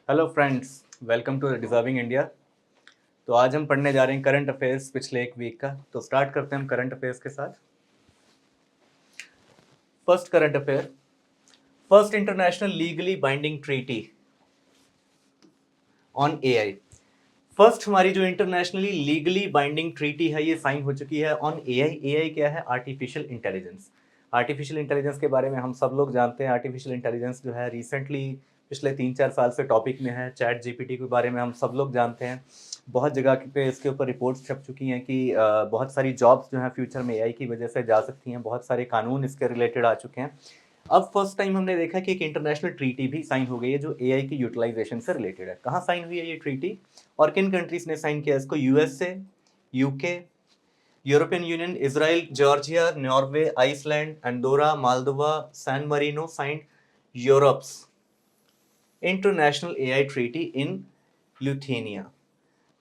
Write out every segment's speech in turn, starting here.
Hello friends, welcome to deserving India. तो आज हम पढ़ने जा रहे हैं करंट अफेयर्स पिछले एक वीक का। तो स्टार्ट करते हैं हम करंट अफेयर्स के साथ। First current affair, first international legally binding treaty on AI. First हमारी जो इंटरनेशनली लीगली बाइंडिंग ट्रीटी है ये साइन हो चुकी है ऑन एआई। एआई क्या है? Artificial intelligence. आर्टिफिशियल इंटेलिजेंस के बारे में हम सब लोग जानते हैं। आर्टिफिशियल इंटेलिजेंस जो है रिसेंटली पिछले 3-4 साल से टॉपिक में है। चैट जीपीटी के बारे में हम सब लोग जानते हैं। बहुत जगह पे इसके ऊपर रिपोर्ट्स छप चुकी हैं कि बहुत सारी जॉब्स जो हैं फ्यूचर में एआई की वजह से जा सकती हैं। बहुत सारे कानून इसके रिलेटेड आ चुके हैं। अब फर्स्ट टाइम हमने देखा कि एक इंटरनेशनल ट्रीटी भी साइन हो गई है जो एआई की यूटिलाइजेशन से रिलेटेड है। कहाँ साइन हुई है ये ट्रीटी और किन कंट्रीज ने साइन किया इसको? USA, UK, European Union, Israel, Georgia, Norway, Iceland, Andorra, Moldova, San Marino signed Europe's international AI treaty in Lithuania.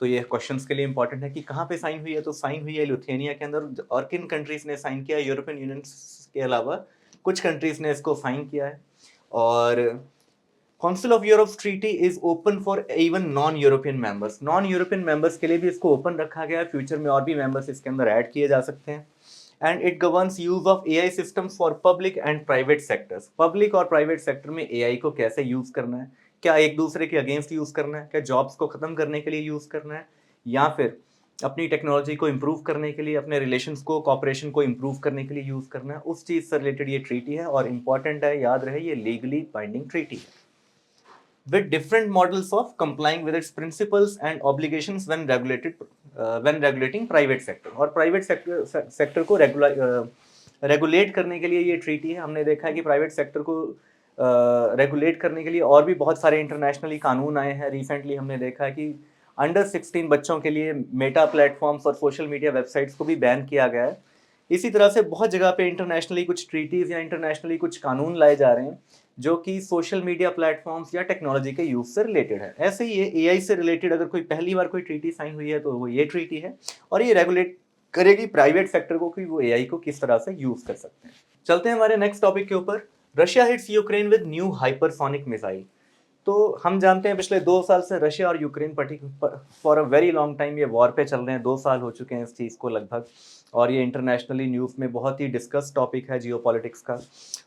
तो ये क्वेश्चंस के लिए इंपॉर्टेंट है कि कहाँ पे साइन हुई है। तो साइन हुई है लिथुआनिया के अंदर। और किन कंट्रीज ने साइन किया? यूरोपियन यूनियन के अलावा कुछ कंट्रीज ने इसको साइन किया है। और council of Europe treaty is open for even non European members. Non European members के लिए भी इसको ओपन रखा गया है। फ्यूचर में और भी मेंबर्स इसके अंदर ऐड किए जा सकते हैं। And it governs use of AI systems for public and private sectors. Public और प्राइवेट सेक्टर में एआई को कैसे यूज करना है, क्या एक दूसरे के अगेंस्ट यूज करना है, क्या जॉब्स को खत्म करने के लिए यूज करना है, या फिर अपनी टेक्नोलॉजी को इम्प्रूव करने के लिए, अपने रिलेशंस को, कॉपरेशन को इम्प्रूव करने के लिए यूज करना है, उस चीज से रिलेटेड ये ट्रीटी है। और इंपॉर्टेंट है, याद रहे, ये लीगली बाइंडिंग ट्रीटी है with different models of complying with its principles and obligations when regulating private sector। और प्राइवेट सेक्टर को रेगुलेट करने के लिए ये ट्रीटी है। हमने देखा है कि प्राइवेट सेक्टर को रेगुलेट करने के लिए और भी बहुत सारे इंटरनेशनली कानून आए हैं। रिसेंटली हमने देखा है कि अंडर 16 बच्चों के लिए मेटा प्लेटफॉर्म्स और सोशल मीडिया वेबसाइट्स को भी बैन किया गया है। इसी तरह से बहुत जगह पे इंटरनेशनली कुछ ट्रीटीज या इंटरनेशनली कुछ कानून लाए जा रहे हैं जो कि सोशल मीडिया प्लेटफॉर्म्स या टेक्नोलॉजी के यूज से रिलेटेड है। ऐसे ही ये एआई से रिलेटेड अगर कोई पहली बार कोई ट्रीटी साइन हुई है तो वो ये ट्रीटी है। और ये रेगुलेट करेगी प्राइवेट सेक्टर को कि वो एआई को किस तरह से यूज कर सकते हैं। चलते हैं हमारे नेक्स्ट टॉपिक के ऊपर। Russia hits Ukraine with new hypersonic missile. तो हम जानते हैं पिछले 2 साल से रशिया और Ukraine for a very long time ये वॉर पे चल रहे हैं। 2 साल हो चुके हैं इस चीज़ को लगभग। और ये इंटरनेशनली न्यूज़ में बहुत ही डिस्कस टॉपिक है जियोपॉलिटिक्स का।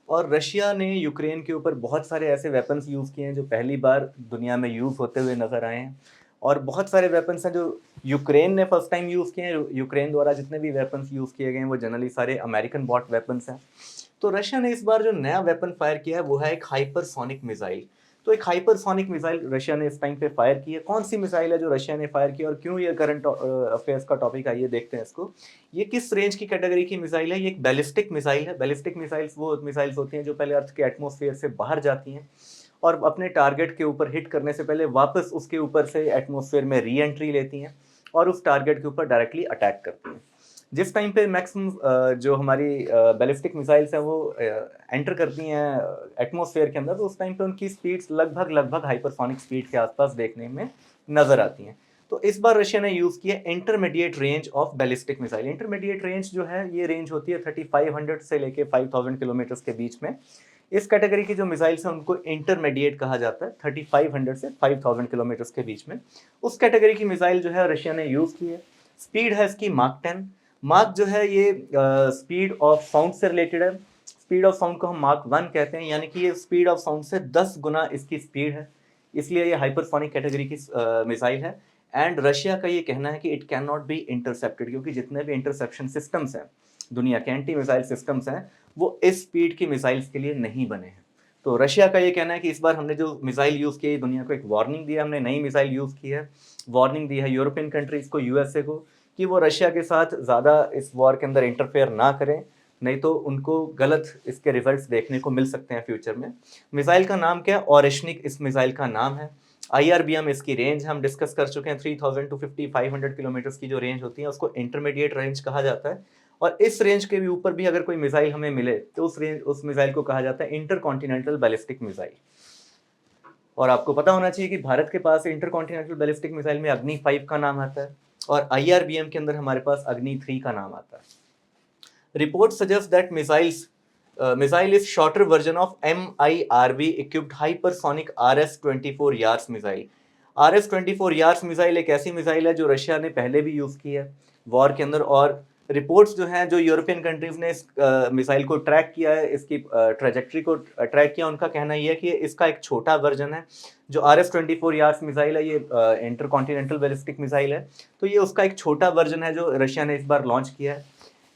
और रशिया ने यूक्रेन के ऊपर बहुत सारे ऐसे वेपन्स यूज़ किए हैं जो पहली बार दुनिया में यूज़ होते हुए नजर आए हैं। और बहुत सारे वेपन्स हैं जो यूक्रेन ने फर्स्ट टाइम यूज़ किए हैं। यूक्रेन द्वारा जितने भी वेपन्स यूज़ किए गए हैं वो जनरली सारे अमेरिकन बॉट वेपन्स हैं। तो रशिया ने इस बार जो नया वेपन फायर किया है वो है एक हाइपरसोनिक मिसाइल। तो एक हाइपरसोनिक मिसाइल रशिया ने इस टाइम पे फायर की है। कौन सी मिसाइल है जो रशिया ने फायर की और क्यों ये करंट अफेयर्स का टॉपिक है, ये देखते हैं इसको। ये किस रेंज की कैटेगरी की मिसाइल है? ये एक बैलिस्टिक मिसाइल है। बैलिस्टिक मिसाइल्स वो मिसाइल्स होती हैं जो पहले अर्थ के एटमॉस्फेयर से बाहर जाती हैं और अपने टारगेट के ऊपर हिट करने से पहले वापस उसके ऊपर से एटमॉस्फेयर में री एंट्री लेती हैं और उस टारगेट के ऊपर डायरेक्टली अटैक करती हैं। जिस टाइम पे मैक्सिमम जो हमारी बैलिस्टिक मिसाइल्स हैं वो एंटर करती हैं एटमॉस्फेयर के अंदर, तो उस टाइम पे उनकी स्पीड्स लगभग हाइपरसोनिक स्पीड के आसपास देखने में नजर आती हैं। तो इस बार रशिया ने यूज़ किया intermediate range of ballistic missile. Intermediate range जो है ये रेंज होती है 3500 से लेके 5000 किलोमीटर्स के बीच में। इस कैटेगरी की जो मिसाइल्स हैं उनको इंटरमीडिएट कहा जाता है। 3500 से 5000 किलोमीटर्स के बीच में उस कैटेगरी की मिसाइल जो है रशिया ने यूज़ की है। स्पीड है इसकी माक 10। माक जो है ये स्पीड ऑफ साउंड से रिलेटेड है। स्पीड ऑफ साउंड को हम माक 1 कहते हैं, यानी कि ये स्पीड ऑफ साउंड से 10 गुना इसकी स्पीड है। इसलिए ये हाइपरसोनिक कैटेगरी की मिसाइल है। एंड रशिया का ये कहना है कि it can not be intercepted, क्योंकि जितने भी इंटरसेप्शन सिस्टम्स हैं दुनिया के, एंटी मिसाइल सिस्टम्स हैं, वो इस स्पीड की मिसाइल्स के लिए नहीं बने हैं। तो रशिया का ये कहना है कि इस बार हमने जो मिसाइल यूज़ की है दुनिया को एक वार्निंग दिया, हमने नई मिसाइल यूज़ की है। वार्निंग दी है यूरोपियन कंट्रीज़ को, यूएसए को, कि वो रशिया के साथ ज़्यादा इस वॉर के अंदर इंटरफेयर ना करें, नहीं तो उनको गलत इसके रिजल्ट्स देखने को मिल सकते हैं फ्यूचर में। मिसाइल का नाम क्या है? ओरेशनिक इस मिसाइल का नाम है। IRBM इसकी रेंज हम डिस्कस कर चुके हैं। 3000 टू 500 किलोमीटर्स की जो रेंज होती है उसको इंटरमीडिएट रेंज कहा जाता है। और इस रेंज के भी ऊपर भी अगर कोई मिसाइल हमें मिले तो उस मिसाइल को कहा जाता है इंटरकॉन्टिनेंटल बैलिस्टिक मिसाइल। और आपको पता होना चाहिए कि भारत के पास इंटरकॉन्टिनेंटल बैलिस्टिक मिसाइल में अग्नि 5 का नाम आता है और IRBM के अंदर हमारे पास अग्नि 3 का नाम आता है। Report suggest that missiles missile is shorter version of MIRV equipped hypersonic RS-24 Yars missile. RS-24 Yars missile एक ऐसी मिसाइल है जो रशिया ने पहले भी यूज की है वॉर के अंदर, और रिपोर्ट्स जो हैं, जो यूरोपियन कंट्रीज ने इस मिसाइल को ट्रैक किया है, इसकी ट्रेजेक्ट्री को ट्रैक किया, उनका कहना यह है कि इसका एक छोटा वर्जन है। जो RS-24 यार्स मिसाइल है, ये इंटरकॉन्टिनेंटल बैलिस्टिक मिसाइल है, तो ये उसका एक छोटा वर्जन है जो रशिया ने इस बार लॉन्च किया है।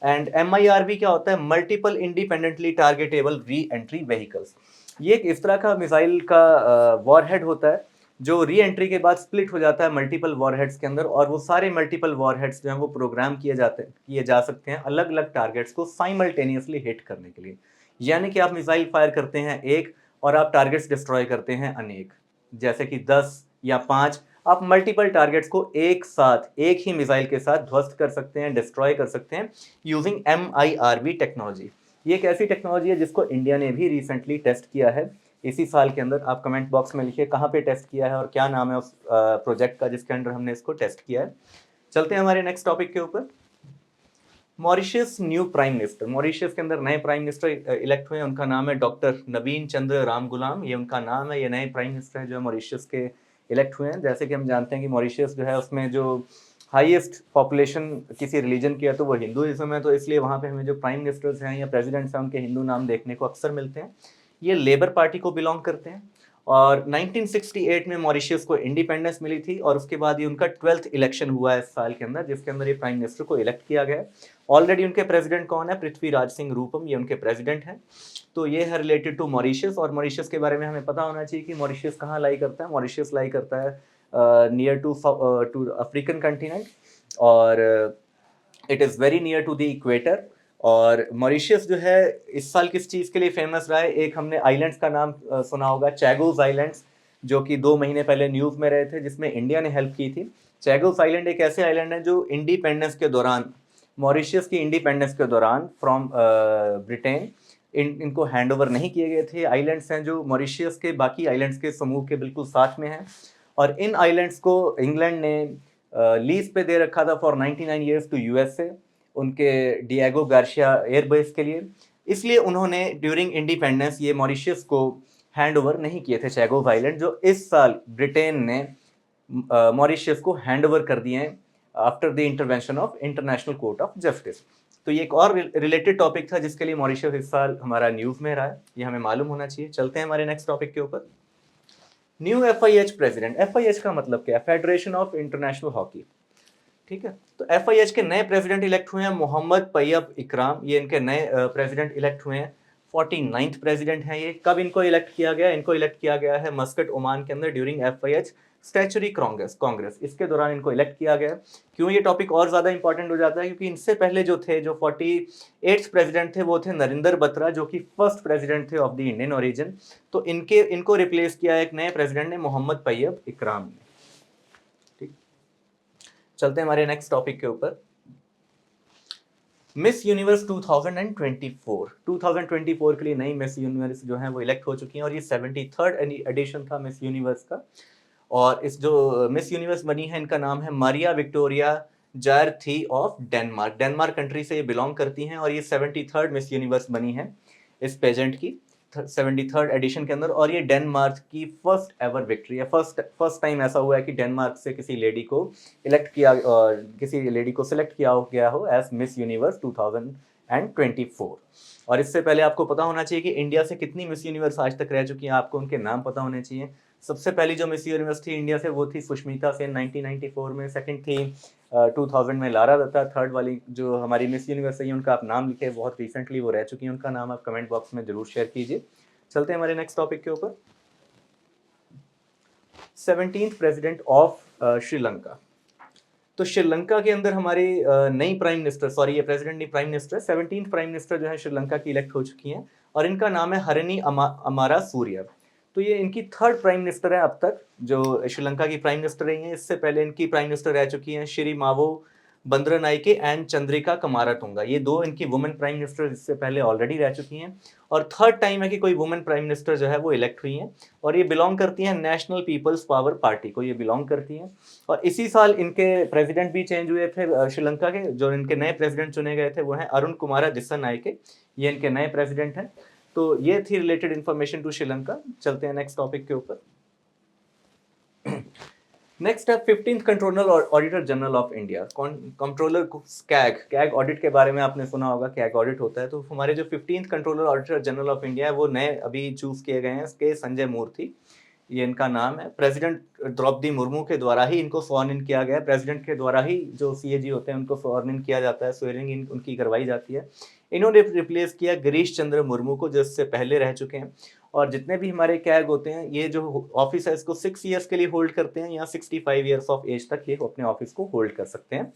एंड MIRV क्या होता है? Multiple independently targetable re entry vehicles. ये एक इस तरह का मिसाइल का वॉरहेड होता है जो री एंट्री के बाद स्प्लिट हो जाता है मल्टीपल वॉरहेड्स के अंदर, और वो सारे मल्टीपल वॉरहेड्स जो हैं वो प्रोग्राम किए जा सकते हैं अलग अलग टारगेट्स को साइमल्टेनियसली हिट करने के लिए। यानी कि आप मिसाइल फायर करते हैं एक और आप टारगेट्स डिस्ट्रॉय करते हैं अनेक, जैसे कि 10 या 5, आप मल्टीपल टारगेट्स को एक साथ एक ही मिसाइल के साथ ध्वस्त कर सकते हैं, डिस्ट्रॉय कर सकते हैं यूजिंग MIRV टेक्नोलॉजी। ये एक ऐसी टेक्नोलॉजी है जिसको इंडिया ने भी रिसेंटली टेस्ट किया है इसी साल के अंदर। आप कमेंट बॉक्स में लिखिए कहाँ पे टेस्ट किया है और क्या नाम है उस प्रोजेक्ट का जिसके अंडर हमने इसको टेस्ट किया है। चलते हैं हमारे नेक्स्ट टॉपिक के ऊपर। Mauritius new prime minister. Mauritius के अंदर नए प्राइम मिनिस्टर इलेक्ट हुए हैं, उनका नाम है डॉक्टर नवीन चंद्र रामगुलाम, ये उनका नाम है। ये नए प्राइम मिनिस्टर है जो मॉरिशस के इलेक्ट हुए हैं। जैसे कि हम जानते हैं कि मॉरिशस जो है उसमें जो हाईएस्ट पॉपुलेशन किसी रिलीजन की है तो वो हिंदुइज्म है, तो इसलिए वहाँ पे हमें जो प्राइम मिनिस्टर्स हैं या प्रेसिडेंट्स हैं उनके हिंदू नाम देखने को अक्सर मिलते हैं। ये लेबर पार्टी को बिलोंग करते हैं और 1968 में मॉरिशस को इंडिपेंडेंस मिली थी, और उसके बाद ये उनका 12th इलेक्शन हुआ है इस साल के अंदर जिसके अंदर ये प्राइम मिनिस्टर को इलेक्ट किया गया। ऑलरेडी उनके प्रेसिडेंट कौन है? पृथ्वीराज सिंह रूपम, ये उनके प्रेसिडेंट हैं। तो ये है रिलेटेड टू मॉरिशस, और मॉरिशस के बारे में हमें पता होना चाहिए कि मॉरिशस कहाँ लाई करता है। मॉरिशस लाई करता है नियर टू अफ्रीकन कंटिनेंट, और it is very near to the equator. और मॉरिशस जो है इस साल किस चीज़ के लिए फेमस रहा है? एक हमने आइलैंड्स का नाम सुना होगा, चैगोस आइलैंड्स, जो कि 2 महीने पहले न्यूज़ में रहे थे जिसमें इंडिया ने हेल्प की थी। चैगोस आइलैंड एक ऐसे आइलैंड है जो इंडिपेंडेंस के दौरान, मॉरिशस की इंडिपेंडेंस के दौरान फ्रॉम ब्रिटेन, इनको हैंड ओवर नहीं किए गए थे। आइलैंड्स हैं जो मॉरिशस के बाकी आइलैंड्स के समूह के बिल्कुल साथ में हैं, और इन आइलैंड्स को इंग्लैंड ने लीज पे दे रखा था फॉर 99 ईयर्स टू USA, उनके डिएगो गार्शिया एयरबेस के लिए। इसलिए उन्होंने ड्यूरिंग इंडिपेंडेंस ये मॉरिशस को हैंड ओवर नहीं किए थे चैगोस आइलैंड, जो इस साल ब्रिटेन ने मॉरिशस को हैंड ओवर कर दिए हैं after the intervention of international court of justice. तो ये एक और रिलेटेड टॉपिक था जिसके लिए मॉरिशस इस साल हमारा न्यूज़ में रहा है, ये हमें मालूम होना चाहिए। चलते हैं हमारे नेक्स्ट टॉपिक के ऊपर। New FIH president. FIH का मतलब क्या है? फेडरेशन ऑफ इंटरनेशनल हॉकी, ठीक है। तो FIH के नए प्रेसिडेंट इलेक्ट हुए हैं मोहम्मद तैयब इकराम, ये इनके नए प्रेसिडेंट इलेक्ट हुए हैं। 49th प्रेसिडेंट हैं ये। कब इनको इलेक्ट किया गया? इनको इलेक्ट किया गया है मस्कट, ओमान के अंदर ड्यूरिंग FIH स्टैचुरी कांग्रेस, इसके दौरान इनको इलेक्ट किया गया। क्यों ये टॉपिक और ज़्यादा इंपॉर्टेंट हो जाता है? क्योंकि इनसे पहले जो थे, जो 48th प्रेसिडेंट थे, वो थे नरेंद्र बत्रा, जो कि फर्स्ट प्रेसिडेंट थे ऑफ द इंडियन ओरिजिन। तो इनको रिप्लेस किया एक नए प्रेसिडेंट ने, मोहम्मद तैयब इकराम ने। ठीक, चलते हैं हमारे नेक्स्ट टॉपिक के ऊपर। मिस यूनिवर्स 2024 के लिए नई मिस यूनिवर्स जो हैं वो इलेक्ट हो चुकी हैं, और ये 73rd एडिशन था मिस यूनिवर्स का। और इस जो मिस यूनिवर्स बनी है इनका नाम है मारिया विक्टोरिया जारथी ऑफ डेनमार्क कंट्री से ये बिलोंग करती हैं, और ये 73rd मिस यूनिवर्स बनी है इस पेजेंट की 73rd एडिशन के अंदर। और ये डेनमार्क की फर्स्ट एवर विक्ट्री है। फर्स्ट टाइम ऐसा हुआ है कि डेनमार्क से किसी लेडी को इलेक्ट किया, किसी लेडी को सिलेक्ट किया गया हो एज मिस यूनिवर्स 2024। और इससे पहले आपको पता होना चाहिए कि इंडिया से कितनी मिस यूनिवर्स आज तक रह चुकी हैं, आपको उनके नाम पता होने चाहिए। सबसे पहली जो मिस यूनिवर्स थी इंडिया से वो थी सुष्मिता सेन 1994 में। सेकंड थी 2000 में लारा दत्ता। थर्ड वाली जो हमारी मिस यूनिवर्स है उनका आप नाम लिखे, बहुत रिसेंटली वो रह चुकी हैं, उनका नाम आप कमेंट बॉक्स में जरूर शेयर कीजिए। चलते हैं हमारे नेक्स्ट टॉपिक के ऊपर। 17th president of Sri Lanka. तो श्रीलंका के अंदर हमारी नई प्राइम मिनिस्टर, सॉरी ये प्रेसिडेंट नहीं prime minister, 17th prime minister जो है श्रीलंका की इलेक्ट हो चुकी हैं, और इनका नाम है हरिनी अमारा सूर्य। तो ये इनकी 3rd प्राइम मिनिस्टर है अब तक जो श्रीलंका की प्राइम मिनिस्टर रही हैं। इससे पहले इनकी प्राइम मिनिस्टर रह चुकी हैं श्री मावो बंद्रानाइके एंड चंद्रिका कमारातुंगा। ये दो इनकी वुमेन प्राइम मिनिस्टर इससे पहले ऑलरेडी रह चुकी हैं, और थर्ड टाइम है कि कोई वुमेन प्राइम मिनिस्टर जो है वो इलेक्ट हुई हैं, और ये बिलोंग करती हैं नेशनल पीपल्स पावर पार्टी को, ये बिलोंग करती हैं। और इसी साल इनके प्रेसिडेंट भी चेंज हुए थे श्रीलंका के। जो इनके नए प्रेसिडेंट चुने गए थे वो हैं अरुण कुमारा दिस्सानायके, ये इनके नए प्रेसिडेंट हैं। तो ये थी रिलेटेड इन्फॉर्मेशन टू श्रीलंका। चलते हैं नेक्स्ट टॉपिक के ऊपर। नेक्स्ट है 15th कंट्रोलर और auditor general of India. Controller CAG audit के बारे में आपने सुना होगा, कैग ऑडिट होता है। तो हमारे जो 15th controller auditor general of India है वो नए अभी चूज किए गए हैं, के संजय मूर्ति, ये इनका नाम है। प्रेसिडेंट द्रौपदी मुर्मू के द्वारा ही इनको स्वॉर्न इन किया गया है। प्रेसिडेंट के द्वारा ही जो सीएजी होते हैं उनको स्वॉर्न इन किया जाता है, स्वेरिंग उनकी करवाई जाती है। इन्होंने रिप्लेस किया गिरीश चंद्र मुर्मू को, जो इससे पहले रह चुके हैं। और जितने भी हमारे कैग होते हैं, ये जो ऑफिस है इसको 6 ईयर्स के लिए होल्ड करते हैं, या 65 ईयर्स ऑफ एज तक ये अपने ऑफिस को होल्ड कर सकते हैं।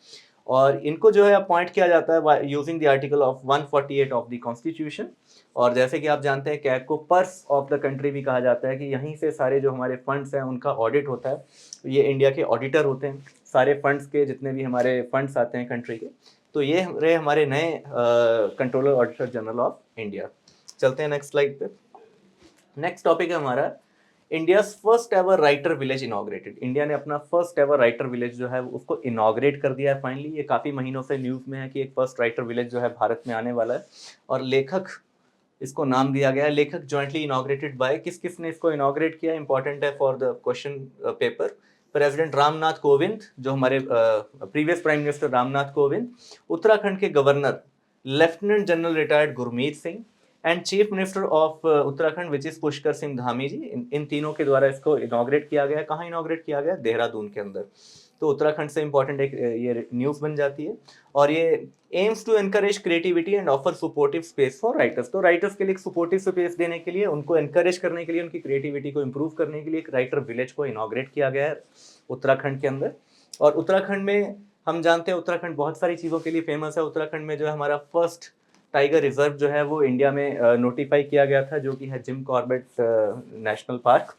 और इनको जो है अपॉइंट किया जाता है using the article of 148 of the constitution. और जैसे कि आप जानते हैं कैग को पर्स ऑफ द कंट्री भी कहा जाता है, कि यहीं से सारे जो हमारे फंड्स हैं उनका ऑडिट होता है। तो ये इंडिया के ऑडिटर होते हैं सारे फंड्स के, जितने भी हमारे फंड्स आते हैं कंट्री के। तो ये रहे हमारे नए controller auditor general of India. चलते हैं नेक्स्ट स्लाइड पे। नेक्स्ट टॉपिक है हमारा India first ever writer village inaugurated. India ने अपना फर्स्ट एवर राइटर विलेज जो है उसको इनॉग्रेट कर दिया है फाइनली। ये काफ़ी महीनों से न्यूज़ में है कि एक फर्स्ट राइटर विलेज जो है भारत में आने वाला है, और लेखक इसको नाम दिया गया है, लेखक जॉइंटली इनॉग्रेटेड बाय। किस किस ने इसको इनॉग्रेट किया, इंपॉर्टेंट है for the question paper. President Ramnath Kovind, जो हमारे previous prime minister Ramnath Kovind, Uttarakhand के governor lieutenant general retired Gurmeet Singh, and chief minister of Uttarakhand which is Pushkar Singh Dhami ji. इन तीनों के द्वारा इसको इनॉग्रेट किया गया। कहाँ इनॉग्रेट किया गया? देहरादून के अंदर। तो उत्तराखंड से इंपॉर्टेंट एक ये न्यूज़ बन जाती है। और ये aims to encourage creativity and offer supportive space for writers. तो राइटर्स के लिए सपोर्टिव स्पेस देने के लिए, उनको एनकरेज करने के लिए, उनकी क्रिएटिविटी को इम्प्रूव करने के लिए एक राइटर विलेज को इनॉग्रेट किया गया है उत्तराखंड के अंदर। और उत्तराखंड में हम जानते हैं उत्तराखंड बहुत सारी चीज़ों के लिए फेमस है। उत्तराखंड में जो है हमारा फर्स्ट टाइगर रिजर्व जो है वो इंडिया में नोटिफाई किया गया था, जो कि है जिम कॉर्बेट नेशनल पार्क।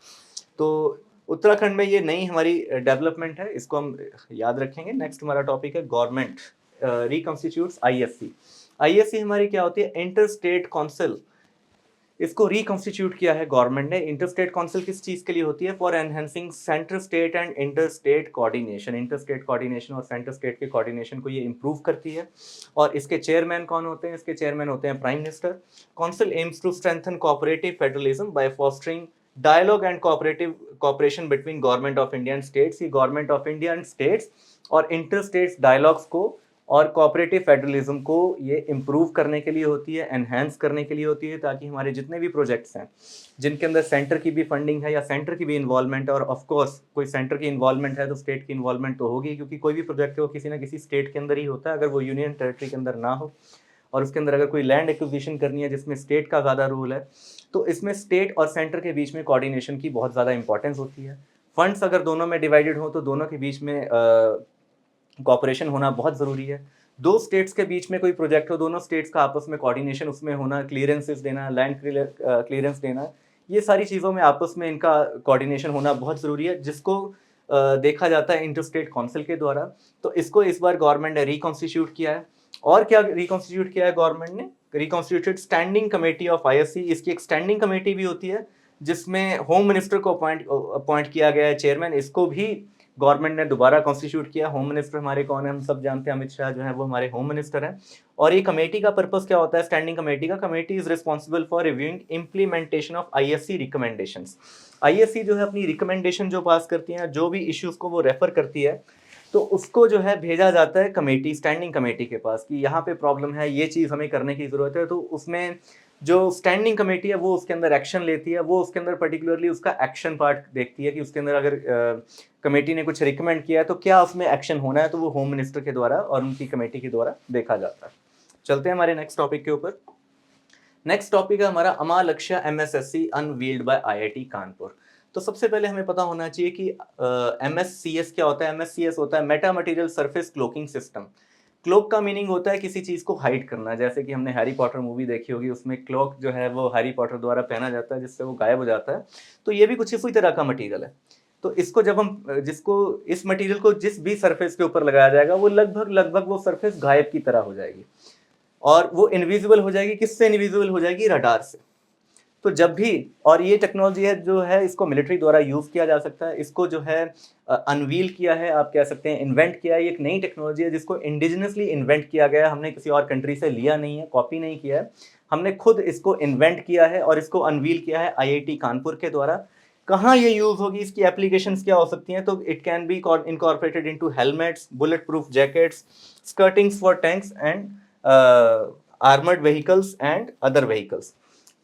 तो उत्तराखंड में ये नई हमारी डेवलपमेंट है, इसको हम याद रखेंगे। नेक्स्ट हमारा टॉपिक है गवर्नमेंट रिकॉन्स्टिट्यूट्स आईएससी। आईएससी हमारी क्या होती है? Inter state council. इसको रिकॉन्स्टिट्यूट किया है गवर्नमेंट ने। इंटर स्टेट काउंसिल किस चीज़ के लिए होती है? For enhancing centre state and inter state coordination. Inter state coordination और सेंटर स्टेट के कोऑर्डिनेशन को ये इंप्रूव करती है। और इसके चेयरमैन कौन होते हैं? इसके चेयरमैन होते हैं prime minister. Council aims to strengthen cooperative federalism by fostering dialogue and cooperation between government of India and states. ये government of India and states और इंटर स्टेट्स डायलॉग्स को और कोऑपरेटिव फेडरलिज्म को ये इम्प्रूव करने के लिए होती है, एनहेंस करने के लिए होती है, ताकि हमारे जितने भी प्रोजेक्ट्स हैं जिनके अंदर सेंटर की भी फंडिंग है या सेंटर की भी इन्वॉल्वमेंट है, और ऑफ कोर्स कोई सेंटर की इन्वॉल्वमेंट है तो स्टेट की इन्वॉल्वमेंट तो होगी, क्योंकि कोई भी प्रोजेक्ट है वो किसी ना किसी स्टेट के अंदर ही होता है। अगर वो यूनियन टेरिटरी के अंदर ना हो और उसके अंदर अगर कोई लैंड एक्विजिशन करनी है जिसमें स्टेट का ज़्यादा रोल है, तो इसमें स्टेट और सेंटर के बीच में कोऑर्डिनेशन की बहुत ज़्यादा इंपॉर्टेंस होती है। फंड्स अगर दोनों में डिवाइडेड हो तो दोनों के बीच में कोऑपरेशन होना बहुत ज़रूरी है। दो स्टेट्स के बीच में कोई प्रोजेक्ट हो, दोनों स्टेट्स का आपस में कोऑर्डिनेशन उसमें होना, क्लियरेंसेस देना, लैंड क्लियरेंस देना, ये सारी चीज़ों में आपस में इनका कोऑर्डिनेशन होना बहुत ज़रूरी है, जिसको देखा जाता है इंटर स्टेट काउंसिल के द्वारा। तो इसको इस बार गवर्नमेंट ने रिकॉन्स्टिट्यूट किया है। और क्या रिकॉन्स्टिट्यूट किया है गवर्नमेंट ने? Reconstituted standing committee of ISC. इसकी एक स्टैंडिंग कमेटी भी होती है जिसमें होम मिनिस्टर को अपॉइंट किया गया है चेयरमैन। इसको भी गवर्नमेंट ने दोबारा कॉन्स्टिट्यूट किया। होम मिनिस्टर हमारे कौन है? हम सब जानते हैं, अमित शाह जो है वो हमारे होम मिनिस्टर हैं। और ये कमेटी का पर्पस क्या होता है? स्टैंडिंग कमेटी का, committee is responsible for reviewing implementation of ISC recommendations. ISC जो है अपनी रिकमेंडेशन जो पास करती है, जो भी इश्यूज को वो रेफर करती है, तो उसको जो है भेजा जाता है कमेटी, स्टैंडिंग कमेटी के पास, कि यहाँ पे प्रॉब्लम है, ये चीज़ हमें करने की ज़रूरत है। तो उसमें जो स्टैंडिंग कमेटी है वो उसके अंदर एक्शन लेती है। वो उसके अंदर पर्टिकुलरली उसका एक्शन पार्ट देखती है कि उसके अंदर अगर कमेटी ने कुछ रिकमेंड किया है तो क्या उसमें एक्शन होना है, तो वो होम मिनिस्टर के द्वारा और उनकी कमेटी के द्वारा देखा जाता है। चलते हैं हमारे नेक्स्ट टॉपिक के ऊपर। नेक्स्ट टॉपिक है हमारा अमा लक्ष्य एमएसएससी अनवील्ड बाय आईआईटी कानपुर। तो सबसे पहले हमें पता होना चाहिए कि एमएससीएस क्या होता है। एमएससीएस होता है meta material surface cloaking system. Cloak का मीनिंग होता है किसी चीज़ को हाइड करना। जैसे कि हमने हैरी पॉटर मूवी देखी होगी, उसमें क्लोक जो है वो हैरी पॉटर द्वारा पहना जाता है जिससे वो गायब हो जाता है। तो ये भी कुछ इसी तरह का मटेरियल है। तो इसको जब हम जिसको इस मटेरियल को जिस भी सरफेस के ऊपर लगाया जाएगा वो लगभग लगभग वो सरफेस गायब की तरह हो जाएगी, और वो इनविजिबल हो जाएगी। किससे इनविजिबल हो जाएगी? रडार से। तो जब भी, और ये टेक्नोलॉजी है जो है इसको मिलिट्री द्वारा यूज किया जा सकता है, इसको जो है अनवील किया है, आप कह सकते हैं इन्वेंट किया है। ये एक नई टेक्नोलॉजी है जिसको इंडिजिनसली इन्वेंट किया गया है, हमने किसी और कंट्री से लिया नहीं है, कॉपी नहीं किया है, हमने खुद इसको इन्वेंट किया है और इसको अनवील किया है आईआईटी कानपुर के द्वारा। कहाँ ये यूज होगी, इसकी एप्लीकेशंस क्या हो सकती हैं? तो it can be incorporated into helmets, bullet proof jackets, skirtings for tanks and armoured vehicles and other vehicles.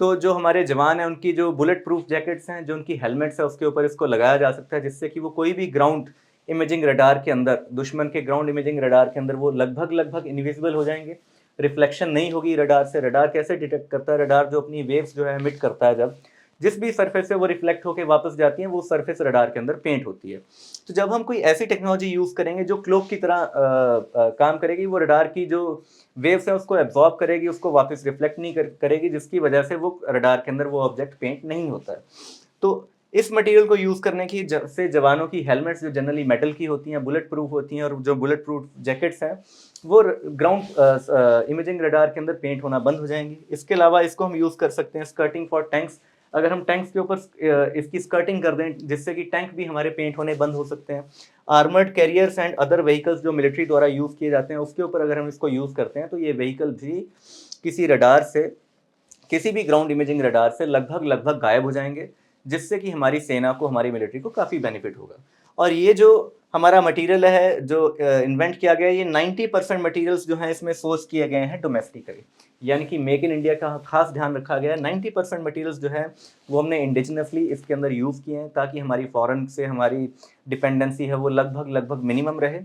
तो जो हमारे जवान हैं उनकी जो बुलेट प्रूफ जैकेट्स हैं, जो उनकी हेलमेट्स है, उसके ऊपर इसको लगाया जा सकता है, जिससे कि वो कोई भी ग्राउंड इमेजिंग रडार के अंदर, दुश्मन के ग्राउंड इमेजिंग रडार के अंदर वो लगभग लगभग इनविजिबल हो जाएंगे। रिफ्लेक्शन नहीं होगी रडार से। रडार कैसे डिटेक्ट करता है? रडार जो अपनी वेव्स जो है एमिट करता है, जब जिस भी सरफेस से वो रिफ्लेक्ट होकर वापस जाती हैं, वो सरफेस रडार के अंदर पेंट होती है। तो जब हम कोई ऐसी टेक्नोलॉजी यूज करेंगे जो क्लोक की तरह काम करेगी, वो रडार की जो वेव्स है उसको एब्जॉर्ब करेगी, उसको वापस रिफ्लेक्ट नहीं करेगी, जिसकी वजह से वो रडार के अंदर वो ऑब्जेक्ट पेंट नहीं होता है। तो इस मटेरियल को यूज करने की से जवानों की हेलमेट्स जो जनरली मेटल की होती हैं, बुलेट प्रूफ होती हैं, और जो बुलेट प्रूफ जैकेट्स हैं वो ग्राउंड इमेजिंग रडार के अंदर पेंट होना बंद हो जाएंगी। इसके अलावा इसको हम यूज कर सकते हैं स्कर्टिंग फॉर टैंक्स। अगर हम टैंक्स के ऊपर इसकी स्कर्टिंग कर दें, जिससे कि टैंक भी हमारे पेंट होने बंद हो सकते हैं। Armoured carriers and other vehicles जो मिलिट्री द्वारा यूज किए जाते हैं, उसके ऊपर अगर हम इसको यूज करते हैं, तो ये व्हीकल भी किसी रडार से, किसी भी ग्राउंड इमेजिंग रडार से लगभग लगभग गायब हो जाएंगे, जिससे कि हमारी सेना को, हमारी मिलिट्री को काफ़ी बेनिफिट होगा। और ये जो हमारा मटेरियल है जो इन्वेंट किया गया है, ये 90% मटेरियल्स जो हैं इसमें सोर्स किए गए हैं डोमेस्टिकली, यानी कि मेक इन इंडिया का खास ध्यान रखा गया है। 90% मटेरियल्स जो है वो हमने इंडिजिनसली इसके अंदर यूज़ किए हैं, ताकि हमारी फॉरेन से हमारी डिपेंडेंसी है वो लगभग लगभग मिनिमम रहे।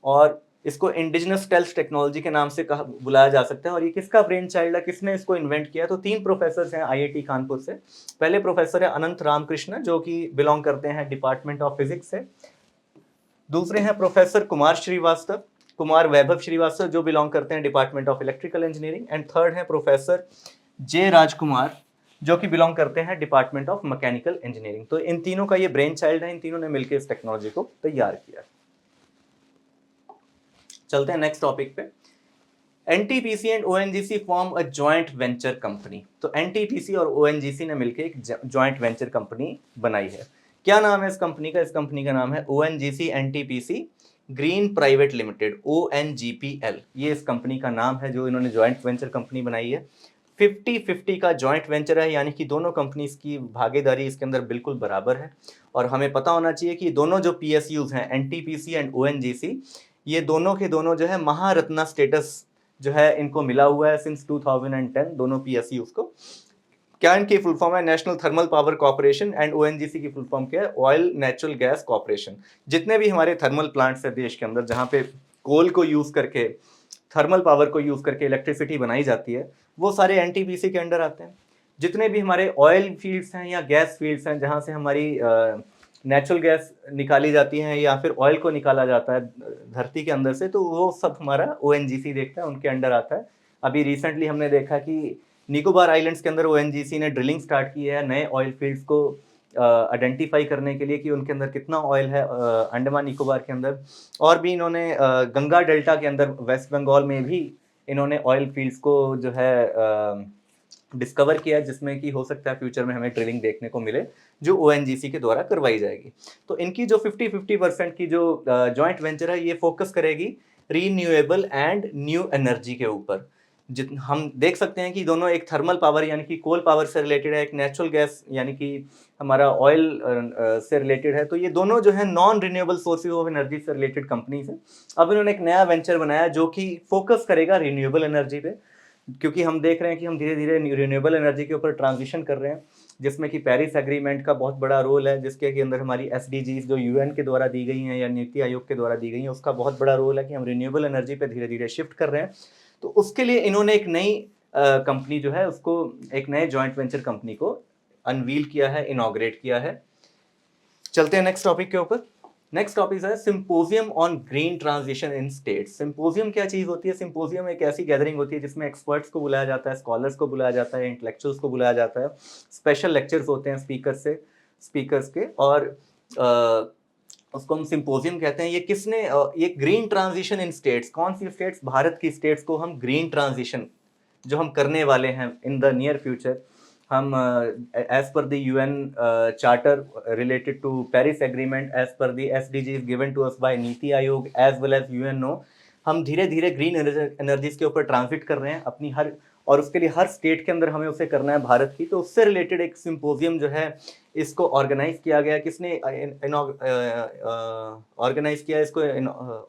और इसको इंडिजिनस स्टेल्थ टेक्नोलॉजी के नाम से कहा बुलाया जा सकता है। और ये किसका ब्रेन चाइल्ड है, किसने इसको इन्वेंट किया? तो 3 प्रोफेसर हैं आईआईटी कानपुर से। पहले प्रोफेसर है अनंत रामकृष्ण, जो कि बिलोंग करते हैं डिपार्टमेंट ऑफ फिजिक्स से। दूसरे हैं प्रोफेसर कुमार वैभव श्रीवास्तव, जो बिलोंग करते हैं department of electrical engineering. And third है प्रोफेसर जे राजकुमार, जो कि बिलोंग करते हैं डिपार्टमेंट ऑफ मैकेनिकल इंजीनियरिंग। तो इन तीनों का ये ब्रेन चाइल्ड है, इन तीनों ने मिलकर इस टेक्नोलॉजी को तैयार किया। चलते हैं नेक्स्ट टॉपिक पे। NTPC and ONGC form a joint venture company. तो एनटीपीसी और ओएनजीसी ने मिलकर एक जॉइंट वेंचर कंपनी बनाई है। क्या नाम है इस कंपनी का? इस कंपनी का नाम है ONGC NTPC green private limited, ONGPL। ये इस कंपनी का नाम है जो इन्होंने जॉइंट वेंचर कंपनी बनाई है। 50-50 का जॉइंट वेंचर है, यानी कि दोनों कंपनीज की भागीदारी इसके अंदर बिल्कुल बराबर है। और हमें पता होना चाहिए कि दोनों जो PSUs हैं, एनटीपीसी एंड ओएनजीसी, ये दोनों के दोनों जो है महारत्ना स्टेटस जो है इनको मिला हुआ है सिंस 2010, दोनों PSUs को। क्या इनकी फुल फॉर्म है? National thermal power corporation. And ONGC की फुल फॉर्म क्या है? Oil natural gas corporation. जितने भी हमारे थर्मल प्लांट्स है देश के अंदर, जहाँ पे कोल को यूज करके, थर्मल पावर को यूज करके इलेक्ट्रिसिटी बनाई जाती है, वो सारे एनटीपीसी के अंडर आते हैं। जितने भी हमारे ऑयल फील्ड्स हैं या गैस फील्ड्स हैं, जहाँ से हमारी नेचुरल गैस निकाली जाती है या फिर ऑयल को निकाला जाता है धरती के अंदर से, तो वो सब हमारा ओएनजीसी देखता है, उनके अंडर आता है। अभी रिसेंटली हमने देखा कि निकोबार आइलैंड्स के अंदर ओएनजीसी ने ड्रिलिंग स्टार्ट की है नए ऑयल फील्ड्स को आइडेंटिफाई करने के लिए कि उनके अंदर कितना ऑयल है अंडमान निकोबार के अंदर। और भी इन्होंने गंगा डेल्टा के अंदर वेस्ट बंगाल में भी इन्होंने ऑयल फील्ड्स को जो है डिस्कवर किया है, जिसमें कि हो सकता है फ्यूचर में हमें ड्रिलिंग देखने को मिले, जो ओएनजीसी के द्वारा करवाई जाएगी। तो इनकी जो 50-50% की जो जॉइंट वेंचर है, ये फोकस करेगी रीन्यूएबल एंड न्यू एनर्जी के ऊपर। हम देख सकते हैं कि दोनों एक थर्मल पावर यानी कि कोल पावर से रिलेटेड है, एक नेचुरल गैस यानी कि हमारा ऑयल से रिलेटेड है। तो ये दोनों जो है non renewable sources of energy से रिलेटेड कंपनीज है। अब इन्होंने एक नया वेंचर बनाया जो कि फोकस करेगा रिन्यूएबल एनर्जी पे, क्योंकि हम देख रहे हैं कि हम धीरे धीरे रिन्यूएबल एनर्जी के ऊपर ट्रांजिशन कर रहे हैं, जिसमें कि पेरिस एग्रीमेंट का बहुत बड़ा रोल है, जिसके के अंदर हमारी SDGs जो UN के द्वारा दी गई हैं या नीति आयोग के द्वारा दी गई हैं, उसका बहुत बड़ा रोल है कि हम रिन्यूएबल एनर्जी पे धीरे धीरे शिफ्ट कर रहे हैं। तो उसके लिए इन्होंने एक नई कंपनी जो है उसको, एक नए जॉइंट वेंचर कंपनी को अनवील किया है, इनॉग्रेट किया है। चलते हैं नेक्स्ट टॉपिक के ऊपर। नेक्स्ट टॉपिक है symposium on green transition in states. Symposium क्या चीज होती है? सिंपोजियम एक ऐसी गैदरिंग होती है जिसमें एक्सपर्ट्स को बुलाया जाता है, स्कॉलर्स को बुलाया जाता है, इंटेलेक्चुअल्स को बुलाया जाता है, स्पेशल लेक्चर्स होते हैं स्पीकर्स के। और उसको हम सिंपोजियम कहते हैं। ये किसने ये ग्रीन ट्रांजिशन इन स्टेट्स, कौन सी स्टेट्स, भारत की स्टेट्स को हम ग्रीन ट्रांजिशन जो हम करने वाले हैं इन द नियर फ्यूचर, हम as per the UN charter related to Paris agreement, as per the SDGs given to us by NITI Aayog as well as UNO, हम धीरे धीरे ग्रीन एनर्जीज के ऊपर ट्रांजिट कर रहे हैं अपनी हर, और उसके लिए हर स्टेट के अंदर हमें उसे करना है भारत की। तो उससे रिलेटेड एक सिंपोजियम जो है इसको ऑर्गेनाइज किया गया, किसने ऑर्गेनाइज किया इसको,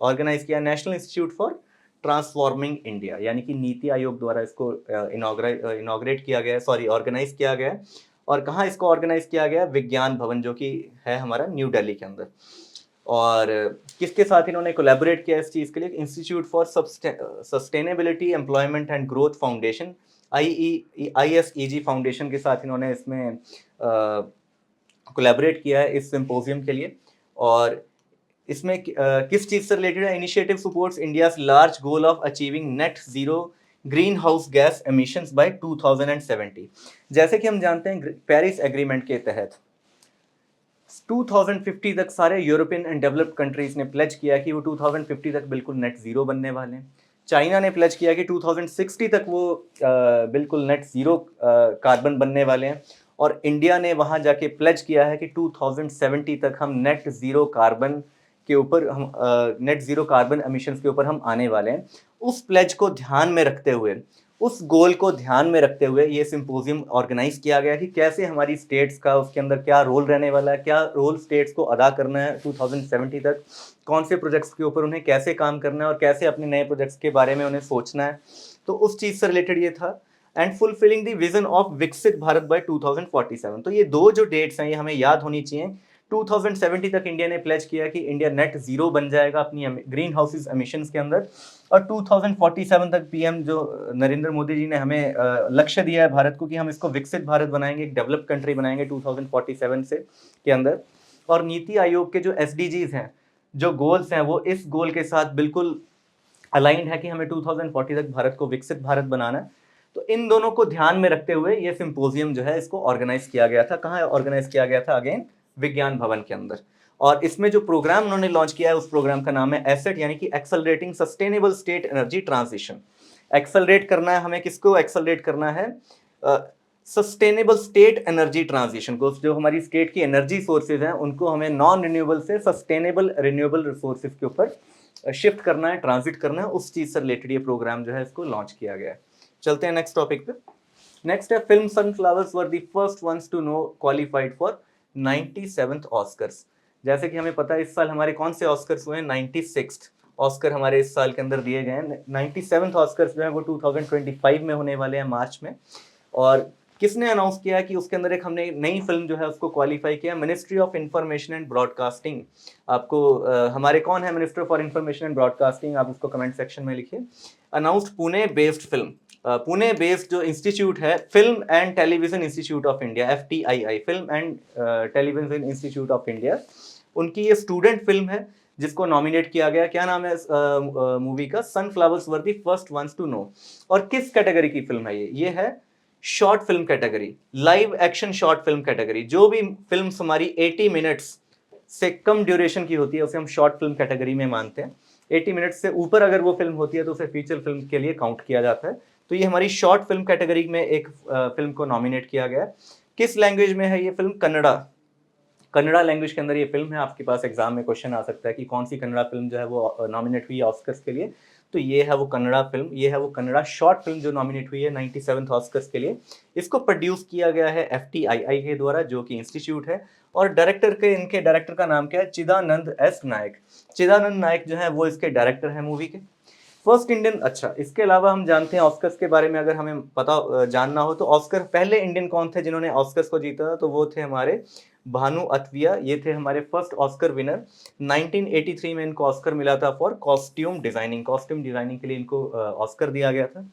ऑर्गेनाइज किया national institute for transforming India, यानी कि नीति आयोग द्वारा इसको इनॉग्रेट किया गया, सॉरी ऑर्गेनाइज किया गया। और कहाँ इसको ऑर्गेनाइज किया गया? विज्ञान भवन, जो कि है हमारा न्यू दिल्ली के अंदर। और किसके साथ इन्होंने कोलैबोरेट किया इस चीज़ के लिए? Institute for sustainability employment and growth foundation, ISEG foundation के साथ इन्होंने इसमें कोलैबोरेट किया है इस सिंपोजियम के लिए। और इसमें किस चीज़ से रिलेटेड है? Initiative supports India's large goal of achieving net zero greenhouse gas emissions by 2070। जैसे कि हम जानते हैं पेरिस एग्रीमेंट के तहत 2050 तक सारे यूरोपियन एंड डेवलप्ड कंट्रीज ने प्लेज किया कि वो 2050 तक बिल्कुल नेट जीरो बनने वाले हैं। चाइना ने प्लेज किया कि 2060 तक वो बिल्कुल नेट जीरो कार्बन बनने वाले हैं। और इंडिया ने वहाँ जाके प्लेज किया है कि 2070 तक हम नेट जीरो कार्बन के ऊपर, हम नेट जीरो कार्बन एमिशंस के ऊपर हम आने वाले हैं। उस प्लेज को ध्यान में रखते हुए, उस गोल को ध्यान में रखते हुए ये सिंपोजियम ऑर्गेनाइज किया गया कि कैसे हमारी स्टेट्स का उसके अंदर क्या रोल रहने वाला है, क्या रोल स्टेट्स को अदा करना है 2070 तक, कौन से प्रोजेक्ट्स के ऊपर उन्हें कैसे काम करना है और कैसे अपने नए प्रोजेक्ट्स के बारे में उन्हें सोचना है। तो उस चीज़ से रिलेटेड ये था। And fulfilling the vision of विकसित भारत बाय 2047। तो ये दो जो डेट्स हैं ये हमें याद होनी चाहिए। 2070 तक इंडिया ने प्लेज किया कि इंडिया नेट जीरो बन जाएगा अपनी ग्रीन हाउसेज एमिशंस के अंदर, और 2047 तक पीएम जो नरेंद्र मोदी जी ने हमें लक्ष्य दिया है भारत को कि हम इसको विकसित भारत बनाएंगे, एक डेवलप्ड कंट्री बनाएंगे 2047 से के अंदर। और नीति आयोग के जो एसडीजीज हैं, जो गोल्स हैं, वो इस गोल के साथ बिल्कुल अलाइंड है कि हमें 2040 तक भारत को विकसित भारत बनाना है। तो इन दोनों को ध्यान में रखते हुए ये सिंपोजियम जो है इसको ऑर्गेनाइज किया गया था। कहाँ ऑर्गेनाइज किया गया था? अगेन विज्ञान भवन के अंदर। और इसमें जो प्रोग्राम उन्होंने लॉन्च किया है उस प्रोग्राम का नाम है एसेट, यानी कि accelerating sustainable state energy transition. Accelerate करना है हमें, किसको एक्सेलरेट करना है? सस्टेनेबल स्टेट एनर्जी ट्रांजिशन को। जो हमारी स्टेट की एनर्जी सोर्सेज हैं उनको हमें नॉन रिन्यूएबल से सस्टेनेबल रिन्यूएबल रिसोर्सेज के ऊपर शिफ्ट करना है, ट्रांजिट करना है। उस चीज से रिलेटेड ये प्रोग्राम जो है इसको लॉन्च किया गया है। चलते हैं नेक्स्ट टॉपिक पे। नेक्स्ट है film sunflowers were the first ones to know qualified for 97th Oscars. जैसे कि हमें पता है इस साल हमारे कौन से ऑस्कर्स हुए हैं? 96th ऑस्कर हमारे इस साल के अंदर दिए गए हैं। 97th ऑस्कर्स जो है वो 2025 में होने वाले हैं, मार्च में। और किसने अनाउंस किया कि उसके अंदर एक हमने नई फिल्म जो है उसको क्वालिफाई किया? Ministry of information and broadcasting. आपको हमारे कौन है minister for information and broadcasting? आप उसको कमेंट सेक्शन में लिखिए। Announced Pune based film, Pune based जो इंस्टीट्यूट है film and television institute of India, FTII, film and television institute of India, उनकी ये स्टूडेंट फिल्म है जिसको नॉमिनेट किया गया। क्या नाम है मूवी का? Sunflowers were the first ones to know. और किस कैटेगरी की फिल्म है ये है short film category, live action short film category. जो भी फिल्म हमारी 80 मिनट्स से कम ड्यूरेशन की होती है उसे हम शॉर्ट फिल्म कैटेगरी में मानते हैं। 80 मिनट्स से ऊपर अगर वो फिल्म होती है तो उसे फीचर फिल्म के लिए काउंट किया जाता है। तो ये हमारी शॉर्ट फिल्म कैटेगरी में एक फिल्म को नॉमिनेट किया गया। किस लैंग्वेज में है ये फिल्म? कन्नड़ा। कन्नड़ा लैंग्वेज के अंदर ये फिल्म है। आपके पास एग्जाम में क्वेश्चन आ सकता है कि कौन सी कन्नड़ा फिल्म जो है वो नॉमिनेट हुई है ऑस्कर्स के लिए। तो ये है वो कन्नड़ा फिल्म, ये है वो कन्नड़ा शॉर्ट फिल्म जो नॉमिनेट हुई है 97th ऑस्कर्स के लिए। इसको प्रोड्यूस किया गया है FTII के द्वारा, जो कि इंस्टीट्यूट है। और इनके डायरेक्टर का नाम क्या है? चिदानंद S नायक। चिदानंद नायक जो है वो इसके डायरेक्टर है मूवी के। First Indian. अच्छा, इसके अलावा हम जानते हैं ऑस्कर्स के बारे में अगर हमें पता जानना हो तो ऑस्कर पहले इंडियन कौन थे जिन्होंने ऑस्कर्स को जीता था? तो वो थे हमारे भानु अथविया। ये थे हमारे फर्स्ट ऑस्कर विनर। 1983 में इनको ऑस्कर मिला था for costume designing. Costume designing के लिए इनको ऑस्कर दिया गया था।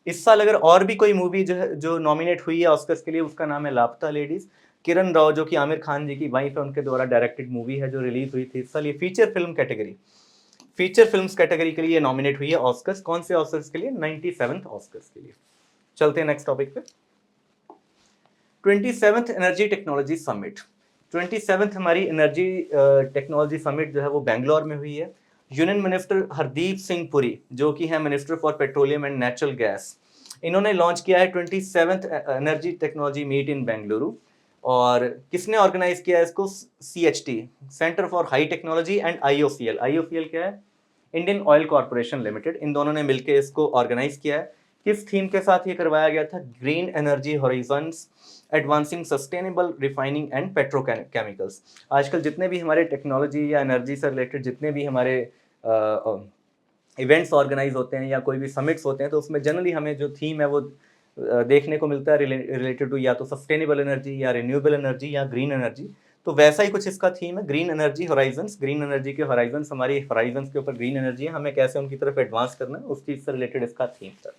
इस साल अगर और भी कोई मूवी जो नॉमिनेट हुई है ऑस्कर्स के लिए उसका नाम है लापता लेडीज। किरण राव जो कि आमिर खान जी की वाइफ है उनके द्वारा डायरेक्टेड मूवी है जो रिलीज हुई थी इस साल। ये feature film category, feature films category के लिए नॉमिनेट हुई है ऑस्कर्स। कौन से ऑस्कर्स के लिए? 97th ऑस्कर्स के लिए। चलते हैं नेक्स्ट टॉपिक पे। 27th energy technology summit. 27th हमारी एनर्जी टेक्नोलॉजी समिट जो है वो बेंगलोर में हुई है। यूनियन मिनिस्टर हरदीप सिंह पुरी, जो कि है minister for petroleum and natural gas, इन्होंने लॉन्च किया है 27th energy technology meet in Bengaluru. और किसने ऑर्गेनाइज किया है इसको? CHT, centre for high technology, and IOCL। IOCL क्या है? Indian oil corporation limited. इन दोनों ने मिलकर इसको ऑर्गेनाइज किया है। किस थीम के साथ ये करवाया गया था? Green energy horizons, advancing sustainable refining and petrochemicals. आजकल जितने भी हमारे टेक्नोलॉजी या एनर्जी से रिलेटेड जितने भी हमारे इवेंट्स ऑर्गेनाइज होते हैं या कोई भी समिट्स होते हैं, तो उसमें जनरली हमें जो थीम है वो देखने को मिलता है रिलेटेड टू या तो सस्टेनेबल एनर्जी या रिन्यूएबल एनर्जी या ग्रीन एनर्जी। तो वैसा ही कुछ इसका थीम है, green energy horizons. Green energy के हॉराइजन्स, हमारी हॉराइजन्स के ऊपर ग्रीन एनर्जी है, हमें कैसे उनकी तरफ एडवांस करना है, उस चीज़ से रिलेटेड इसका थीम था।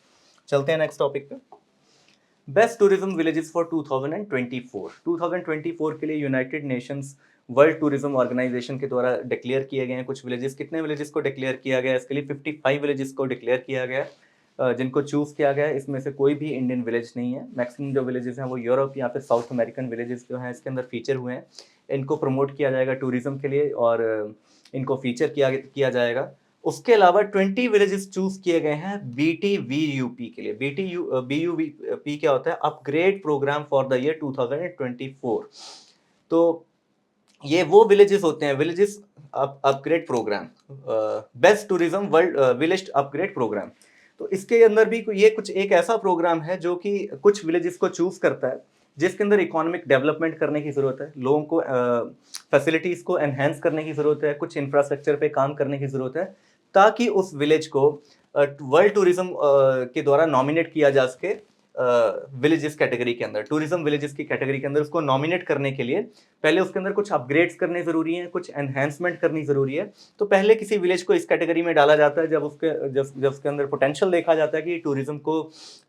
चलते हैं नेक्स्ट टॉपिक पे। Best tourism villages for 2024। 2024 के लिए United Nations World Tourism Organisation के द्वारा डिक्लेयर किए गए हैं कुछ विलेजेस। कितने विलेजेस को डिक्लेयर किया गया है? इसके लिए 55 विलेजेस को डिक्लेयर किया गया है, जिनको चूज़ किया गया है। इसमें से कोई भी इंडियन विलेज नहीं है। मैक्सिमम जो विलेजेस हैं वो यूरोप या फिर साउथ अमेरिकन विलेजेस जो हैं इसके अंदर फीचर हुए हैं। इनको प्रमोट किया जाएगा टूरिज्म के लिए और इनको फीचर किया जाएगा। उसके अलावा 20 विलेजेस चूज किए गए हैं BTVUP के लिए। BUVP क्या होता है? Upgrade programme for the year 2024। तो ये वो विलेजेस होते हैं, villages upgrade programme, best tourism world village upgrade programme. तो इसके अंदर भी ये कुछ एक ऐसा प्रोग्राम है जो कि कुछ विलेजेस को चूज करता है, जिसके अंदर इकोनॉमिक डेवलपमेंट करने की ज़रूरत है, लोगों को फैसिलिटीज़ को एनहेंस करने की ज़रूरत है, कुछ इंफ्रास्ट्रक्चर पे काम करने की ज़रूरत है, ताकि उस विलेज को वर्ल्ड टूरिज्म के द्वारा नॉमिनेट किया जा सके। विलेजेस कैटेगरी के अंदर, टूरिज्म विलेजेस की कैटेगरी के अंदर उसको नॉमिनेट करने के लिए पहले उसके अंदर कुछ अपग्रेड्स करने ज़रूरी हैं, कुछ एनहेंसमेंट करनी ज़रूरी है। तो पहले किसी विलेज को इस कैटेगरी में डाला जाता है जब उसके अंदर पोटेंशियल देखा जाता है कि टूरिज्म को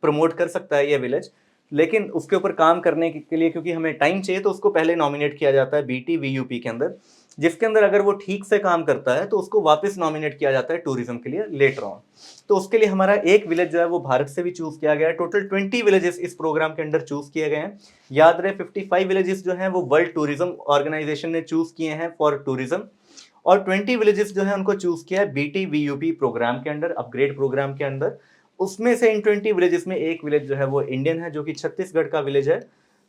प्रमोट कर सकता है ये विलेज। लेकिन उसके ऊपर काम करने के लिए क्योंकि हमें टाइम चाहिए, तो उसको पहले नॉमिनेट किया जाता है BTVUP के अंदर, जिसके अंदर अगर वो ठीक से काम करता है तो उसको वापस नॉमिनेट किया जाता है टूरिज्म के लिए लेटर ऑन। तो उसके लिए हमारा एक विलेज जो है वो भारत से भी चूज किया गया है। टोटल 20 विलेजेस इस प्रोग्राम के अंदर चूज किए गए हैं। याद रहे 55 विलेजेस जो हैं वो वर्ल्ड टूरिज्म ऑर्गेनाइजेशन ने चूज किए हैं फॉर टूरिज्म, और 20 विलेजेस जो है उनको चूज किया है BTVUP प्रोग्राम के अंडर, अपग्रेड प्रोग्राम के अंदर। उसमें से इन 20 विलेजेस में एक विलेज जो है वो इंडियन है, जो कि छत्तीसगढ़ का विलेज है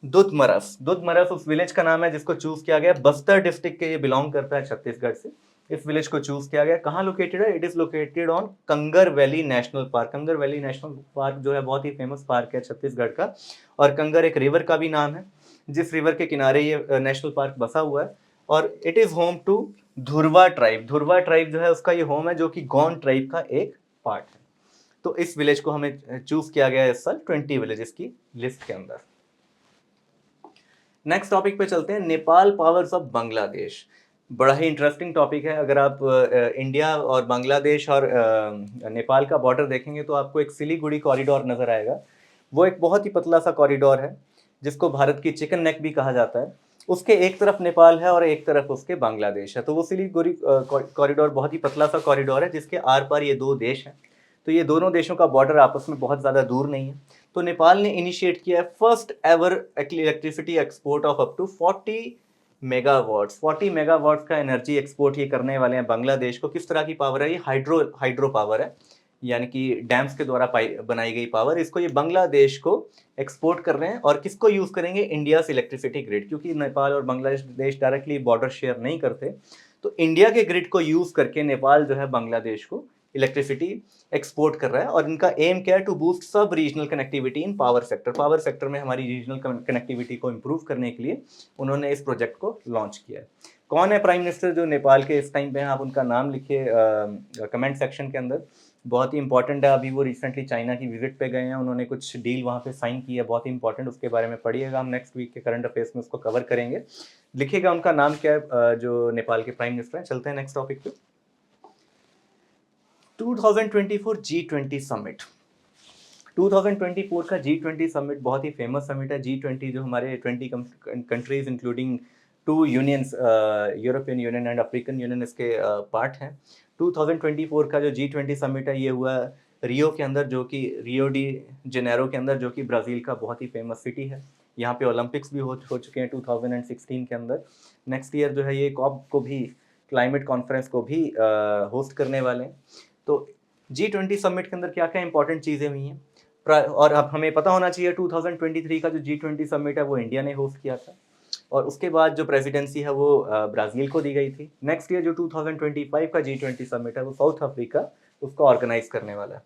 दुधमरस। दुधमरस उस विलेज का नाम है जिसको चूज किया गया। बस्तर डिस्ट्रिक्ट के ये बिलोंग करता है छत्तीसगढ़ से। इस विलेज को चूज किया गया। कहाँ लोकेटेड है? It is located on Kanger valley national park. Kanger valley national park जो है बहुत ही फेमस पार्क है छत्तीसगढ़ का, और कंगर एक रिवर का भी नाम है, जिस रिवर के किनारे ये नेशनल पार्क बसा हुआ है। और it is home to Dhurwa tribe. Dhurwa tribe जो है उसका ये होम है, जो कि गौंड ट्राइब का एक पार्ट है। तो इस विलेज को हमें चूज किया गया है इस साल 20 विलेजेस की लिस्ट के अंदर। नेक्स्ट टॉपिक पे चलते हैं, नेपाल पावर्स ऑफ बांग्लादेश। बड़ा ही इंटरेस्टिंग टॉपिक है। अगर आप इंडिया और बांग्लादेश और नेपाल का बॉर्डर देखेंगे तो आपको एक सिलीगुड़ी कॉरिडोर नजर आएगा। वो एक बहुत ही पतला सा कॉरिडोर है, जिसको भारत की चिकन नेक भी कहा जाता है। उसके एक तरफ नेपाल है और एक तरफ उसके बांग्लादेश है। तो वो सिलीगुड़ी कॉरिडोर बहुत ही पतला सा कॉरिडोर है, जिसके आर पार ये दो देश हैं। तो ये दोनों देशों का बॉर्डर आपस में बहुत ज़्यादा दूर नहीं है। तो नेपाल ने इनिशिएट किया है first ever electricity export of up to 40 megawatts. 40 megawatts का एनर्जी एक्सपोर्ट ये करने वाले हैं बांग्लादेश को। किस तरह की पावर है ये? हाइड्रो पावर है, यानी कि डैम्स के द्वारा बनाई गई पावर। इसको ये बांग्लादेश को एक्सपोर्ट कर रहे हैं। और किसको यूज करेंगे? इंडिया से इलेक्ट्रिसिटी ग्रिड, क्योंकि नेपाल और बांग्लादेश डायरेक्टली बॉर्डर शेयर नहीं करते। तो इंडिया के ग्रिड को यूज करके नेपाल जो है बांग्लादेश को इलेक्ट्रिसिटी एक्सपोर्ट कर रहा है। और इनका एम क्या है? टू बूस्ट सब रीजनल कनेक्टिविटी इन पावर सेक्टर। पावर सेक्टर में हमारी रीजनल कनेक्टिविटी को इम्प्रूव करने के लिए उन्होंने इस प्रोजेक्ट को लॉन्च किया है। कौन है प्राइम मिनिस्टर जो नेपाल के इस टाइम पे हैं? आप उनका नाम लिखिए कमेंट सेक्शन के अंदर। बहुत ही इंपॉर्टेंट है। अभी वो रिसेंटली चाइना की विजिट पे गए हैं, उन्होंने कुछ डील वहाँ पे साइन की है, बहुत ही इंपॉर्टेंट। उसके बारे में पढ़िएगा, हम नेक्स्ट वीक के करंट अफेयर्स में उसको कवर करेंगे। लिखिएगा उनका नाम क्या है, जो नेपाल के प्राइम मिनिस्टर हैं। चलते हैं नेक्स्ट टॉपिक पे। 2024 G20 समिट। 2024 का G20 समिट बहुत ही फेमस समिट है। G20 जो हमारे 20 countries including 2 unions, European union and African union इसके पार्ट हैं। 2024 का जो G20 समिट है ये हुआ रियो के अंदर, जो कि रियो डी जेनेरो के अंदर, जो कि ब्राज़ील का बहुत ही फेमस सिटी है। यहाँ पे ओलंपिक्स भी हो चुके हैं 2016 के अंदर। नेक्स्ट ईयर जो है ये कॉप को भी, क्लाइमेट कॉन्फ्रेंस को भी होस्ट करने वाले हैं। तो G20 समिट के अंदर क्या क्या इंपॉर्टेंट चीज़ें हुई हैं, और अब हमें पता होना चाहिए 2023 का जो G20 समिट है वो इंडिया ने होस्ट किया था, और उसके बाद जो प्रेसिडेंसी है वो ब्राज़ील को दी गई थी। नेक्स्ट ईयर जो 2025 का G20 समिट है वो साउथ अफ्रीका उसको ऑर्गेनाइज करने वाला है।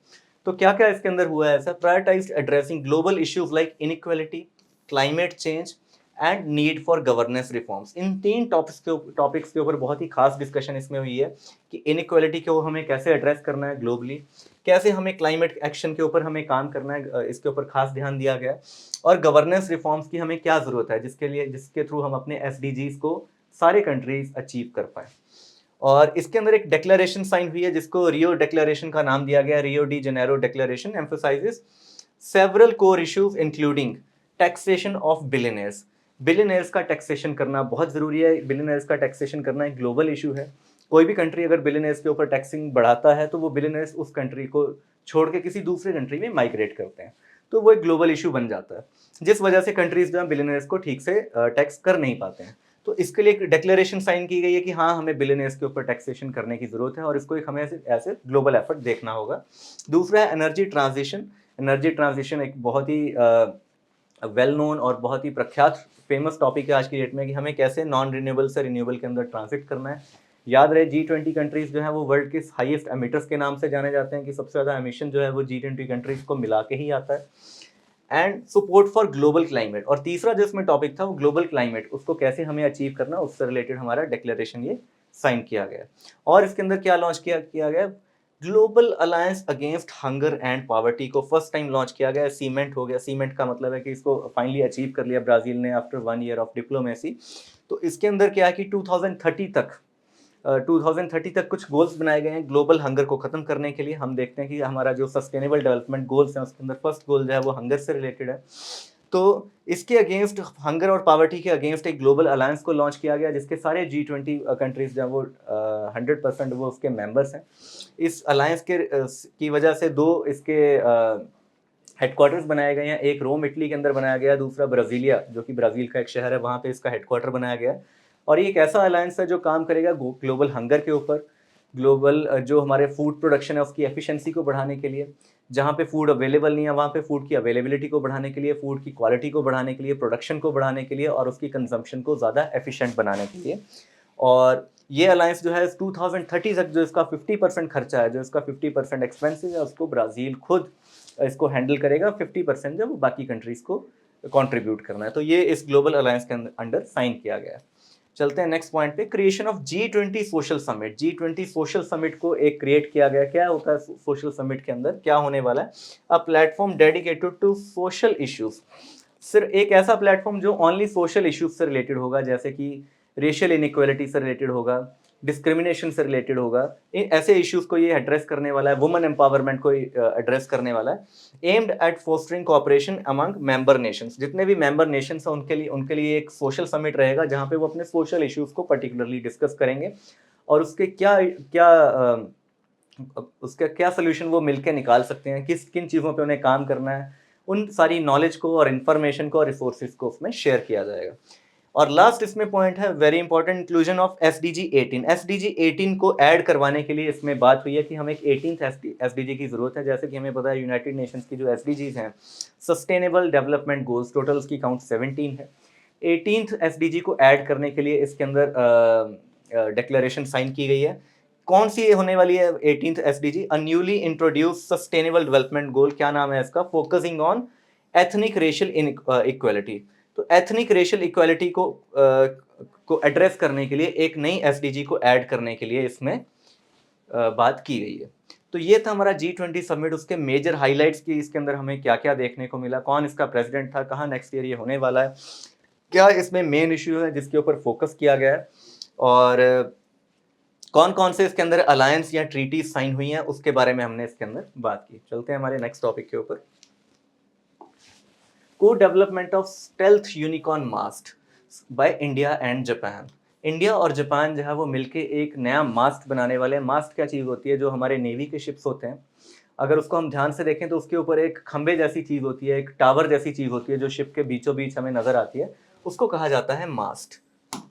तो क्या क्या इसके अंदर हुआ है ऐसा, prioritised addressing global issues like inequality, climate change and need for governance reforms. In 3 topics के ऊपर बहुत ही खास डिस्कशन इसमें हुई है कि इनइक्वालिटी को हमें कैसे एड्रेस करना है ग्लोबली, कैसे हमें क्लाइमेट एक्शन के ऊपर हमें काम करना है, इसके ऊपर खास ध्यान दिया गया, और गवर्नेंस रिफॉर्म्स की हमें क्या ज़रूरत है जिसके थ्रू हम अपने SDGs को सारे कंट्रीज अचीव कर पाए। और इसके अंदर एक डिक्लेरेशन साइन हुई है जिसको रियो डिक्लेरेशन का नाम दिया गया, Rio de Janeiro declaration emphasises several core issues including taxation of billionaires. Billionaires का टैक्सेशन करना बहुत ज़रूरी है। बिलियनर्स का टैक्सेशन करना एक ग्लोबल इशू है। कोई भी कंट्री अगर बिलियनर्स के ऊपर टैक्सिंग बढ़ाता है तो वो बिलियनर्स उस कंट्री को छोड़ के किसी दूसरे कंट्री में माइग्रेट करते हैं, तो वो एक ग्लोबल इशू बन जाता है, जिस वजह से कंट्रीज जो है बिलियनर्स को ठीक से टैक्स कर नहीं पाते हैं। तो इसके लिए एक डिक्लेरेशन साइन की गई है कि हाँ, हमें बिलियनर्स के ऊपर टैक्सेशन करने की ज़रूरत है, और इसको एक हमें ऐसे ग्लोबल एफर्ट देखना होगा। दूसरा है एनर्जी ट्रांजिशन। एनर्जी ट्रांजिशन एक बहुत ही वेल नोन और बहुत ही प्रख्यात फेमस टॉपिक है आज की डेट में कि हमें कैसे नॉन रिन्यूएबल से रिन्यूएबल के अंदर ट्रांसिट करना है। याद रहे G20 कंट्रीज जो है वो वर्ल्ड के हाईएस्ट एमिटर्स के नाम से जाने जाते हैं, कि सबसे ज़्यादा एमिशन जो है वो G20 कंट्रीज को मिला के ही आता है। And support for global climate, और तीसरा जो इसमें टॉपिक था वो ग्लोबल क्लाइमेट, उसको कैसे हमें अचीव करना, उससे रिलेटेड हमारा डिक्लेरेशन ये साइन किया गया। और इसके अंदर क्या लॉन्च किया गया, global alliance against hunger and poverty को फर्स्ट टाइम लॉन्च किया गया। सीमेंट हो गया, सीमेंट का मतलब है कि इसको फाइनली अचीव कर लिया ब्राज़ील ने आफ्टर 1 ईयर ऑफ डिप्लोमेसी। तो इसके अंदर क्या है कि 2030 तक कुछ गोल्स बनाए गए हैं ग्लोबल हंगर को ख़त्म करने के लिए। हम देखते हैं कि हमारा जो सस्टेनेबल डेवलपमेंट गोल्स हैं उसके अंदर फर्स्ट गोल जो है वो हंगर से रिलेटेड है। तो इसके अगेंस्ट, हंगर और पॉवर्टी के अगेंस्ट एक ग्लोबल अलायंस को लॉन्च किया गया, जिसके सारे G20 कंट्रीज जो है वो 100% वो उसके मेंबर्स हैं। इस अलायंस की वजह से 2 इसके हेडक्वार्टर्स बनाए गए हैं। एक रोम इटली के अंदर बनाया गया, दूसरा ब्राज़ीलिया जो कि ब्राज़ील का एक शहर है, वहाँ पे इसका हेडक्वार्टर बनाया गया है। और ये एक ऐसा अलायंस है जो काम करेगा ग्लोबल हंगर के ऊपर, ग्लोबल जो हमारे फूड प्रोडक्शन है उसकी एफिशिएंसी को बढ़ाने के लिए, जहाँ पे फूड अवेलेबल नहीं है वहाँ पे फूड की अवेलेबिलिटी को बढ़ाने के लिए, फूड की क्वालिटी को बढ़ाने के लिए, प्रोडक्शन को बढ़ाने के लिए, और उसकी कंजम्पशन को ज़्यादा एफिशिएंट बनाने के लिए। और ये अलायंस जो है 2030 तक जो इसका 50% खर्चा है, जो इसका 50% एक्सपेंसिव है, उसको ब्राज़ील खुद इसको हैंडल करेगा। 50% जो वो बाकी कंट्रीज़ को कंट्रीब्यूट करना है। तो ये इस ग्लोबल अलायंस के अंडर साइन किया गया है। चलते हैं नेक्स्ट पॉइंट पे, creation of G20 social summit. G20 social summit को एक क्रिएट किया गया। क्या होता है सोशल समिट के अंदर, क्या होने वाला है, a platform dedicated to social issues. सिर्फ एक ऐसा प्लेटफॉर्म जो ओनली सोशल इश्यूज से रिलेटेड होगा, जैसे कि रेशियल इनइक्वालिटी से रिलेटेड होगा, डिस्क्रिमिनेशन से रिलेटेड होगा, ऐसे इश्यूज को ये एड्रेस करने वाला है, वुमेन एम्पावरमेंट को एड्रेस करने वाला है। Aimed at fostering cooperation among member Nations. जितने भी मेंबर नेशंस हैं उनके लिए एक सोशल समिट रहेगा जहाँ पे वो अपने सोशल इश्यूज को पर्टिकुलरली डिस्कस करेंगे, और उसके उसका क्या सोल्यूशन वो मिलकर निकाल सकते हैं, किन चीज़ों पे उन्हें काम करना है, उन सारी नॉलेज को और इन्फॉर्मेशन को और रिसोर्सेज को उसमें शेयर किया जाएगा। और लास्ट इसमें पॉइंट है very important, inclusion of SDG 18। SDG 18 को ऐड करवाने के लिए इसमें बात हुई है कि हमें एक 18th SDG की ज़रूरत है। जैसे कि हमें पता है यूनाइटेड नेशंस की जो SDGs हैं, सस्टेनेबल डेवलपमेंट गोल्स, टोटल उसकी काउंट 17 है। 18th SDG को ऐड करने के लिए इसके अंदर डिक्लेरेशन साइन की गई है। कौन सी होने वाली है 18th SDG, a newly introduce sustainable development goal. क्या नाम है इसका, focusing on ethnic racial equality. तो एथनिक रेशियल इक्वालिटी को एड्रेस करने के लिए एक नई SDG को ऐड करने के लिए इसमें बात की गई है। तो ये था हमारा G20 समिट, उसके मेजर हाइलाइट्स की इसके अंदर हमें क्या क्या देखने को मिला, कौन इसका प्रेसिडेंट था, कहाँ नेक्स्ट ईयर ये होने वाला है, क्या इसमें मेन इश्यू है जिसके ऊपर फोकस किया गया है, और कौन कौन से इसके अंदर अलायंस या ट्रीटीज साइन हुई हैं, उसके बारे में हमने इसके अंदर बात की। चलते हैं हमारे नेक्स्ट टॉपिक के ऊपर, co development of stealth unicorn mast by India and Japan. India और जापान जो है वो मिलके एक नया मास्ट बनाने वाले हैं। मास्ट क्या चीज़ होती है, जो हमारे नेवी के शिप्स होते हैं अगर उसको हम ध्यान से देखें तो उसके ऊपर एक खंबे जैसी चीज़ होती है, एक टावर जैसी चीज़ होती है जो शिप के बीचों बीच हमें नज़र आती है, उसको कहा जाता है मास्ट।